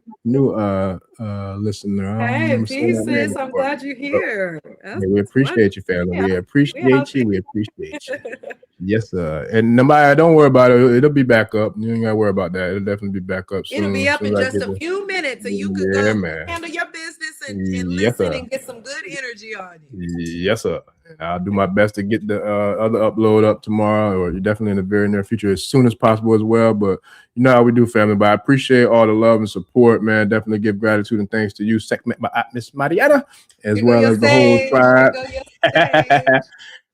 listener. Hey, peace, sis. I'm glad you're here. Yeah, we appreciate you, family. We appreciate you. We appreciate you. Yes, sir. And nobody, don't worry about it. It'll be back up. You ain't gotta worry about that. It'll definitely be back up soon. It'll be up in just a few minutes, and you could go handle your business and listen and get some good energy on you. Yes, sir. I'll do my best to get the other upload up tomorrow, or definitely in the very near future, as soon as possible as well. But you know how we do, family. But I appreciate all the love and support, man. Definitely give gratitude and thanks to you, Sekhmet, Miss Mariana, as well as the whole tribe.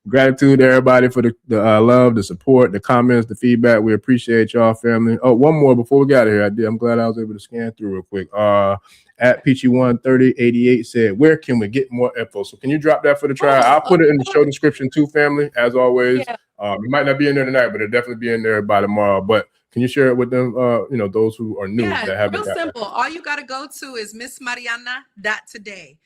Gratitude to everybody for the love, the support, the comments, the feedback. We appreciate y'all, family. Oh, one more before we got here. I'm glad I was able to scan through real quick. At Peachy13088 said, where can we get more info? So can you drop that for the trial? I'll put it in the show description too, family, as always. Yeah. It might not be in there tonight, but it'll definitely be in there by tomorrow. But can you share it with them, those who are new? Yeah, that haven't real simple. That. All you got to go to is missmariana.today.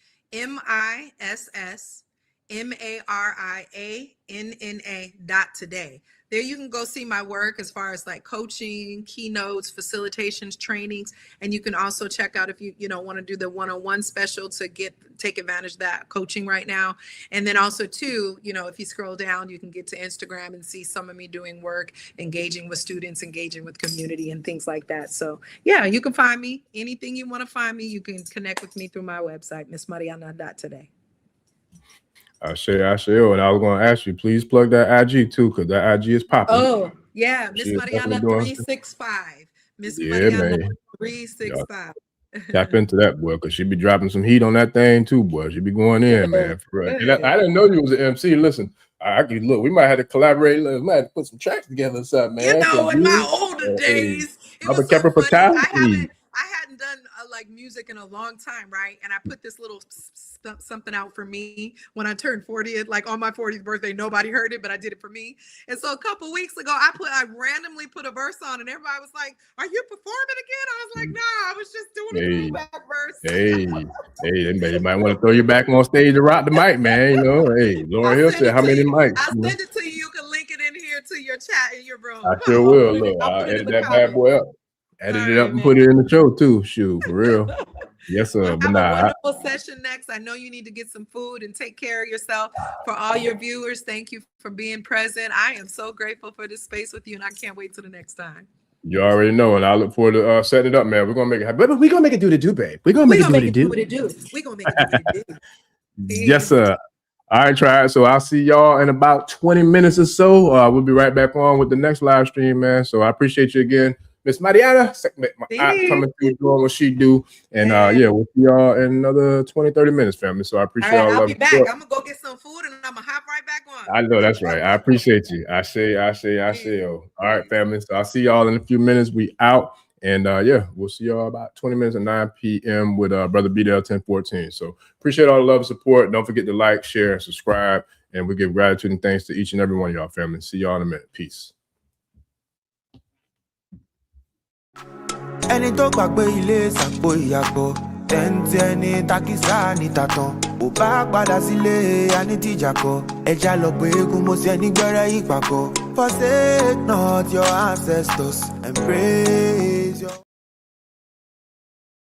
MISSMARIANNA.today. There you can go see my work as far as like coaching, keynotes, facilitations, trainings, and you can also check out if you want to do the one-on-one special to take advantage of that coaching right now. And then also too, if you scroll down, you can get to Instagram and see some of me doing work, engaging with students, engaging with community and things like that. So yeah, you can find me. Anything you want to find me, you can connect with me through my website, missmariana.today. I share, and I was going to ask you, please plug that IG too, because that IG is popping. Oh, yeah, Miss Mariana 365. Miss Mariana 365. Tap into that, boy, because she be dropping some heat on that thing too, boy. She be going in, man. For real. I didn't know you was an MC. Listen, I could look. We might have to collaborate. We might have to put some tracks together or something, man. In my older days, it was so funny. I hadn't done like music in a long time, right? And I put this little something out for me when I turned 40th, like on my 40th birthday. Nobody heard it, but I did it for me. And so a couple weeks ago, I randomly put a verse on, and everybody was like, "Are you performing again?" I was like, "Nah, I was just doing a throwback verse." They might want to throw you back on stage to rock the mic, man. Hey, Laura Hill said, "How many mics?" I'll send it to you. You can link it in here to your chat in your room. I sure will. Look, I'll edit that bad boy up. Edit it up and put it in the show too. Shoot, for real. Yes, sir. We'll have a wonderful session next. I know you need to get some food and take care of yourself. For all your viewers, thank you for being present. I am so grateful for this space with you, and I can't wait till the next time. You already know, and I look forward to setting it up, man. We're gonna make it happen. We're gonna make it do the do, babe. We're gonna make it do what it do. We're gonna make it do what it do. Yes, sir. All right, tribe. So I'll see y'all in about 20 minutes or so. We'll be right back on with the next live stream, man. So I appreciate you again. Miss Mariana, Sekhmet, my aunt coming through doing what she do. And we'll see y'all in another 20-30 minutes, family. So I appreciate all I'll be back. I'm gonna go get some food and I'm gonna hop right back on. I know that's right. I appreciate you. I say. All right, family. So I'll see y'all in a few minutes. We out. And we'll see y'all about 20 minutes at 9 p.m. with Brother BDL 1014. So appreciate all the love and support. Don't forget to like, share, and subscribe. And we give gratitude and thanks to each and every one of y'all, family. See y'all in a minute. Peace. Ẹni tó gbàgbé ilé sàpò ìyàgbọ́ tẹ́ǹtẹ́ ní takisá ní tàtàn ò bá padà sílé anítìjàkọ ẹja lọ pé eégún mo ṣe nígbẹ́rẹ́ ìpàkọ́ forsake not your ancestors and praise your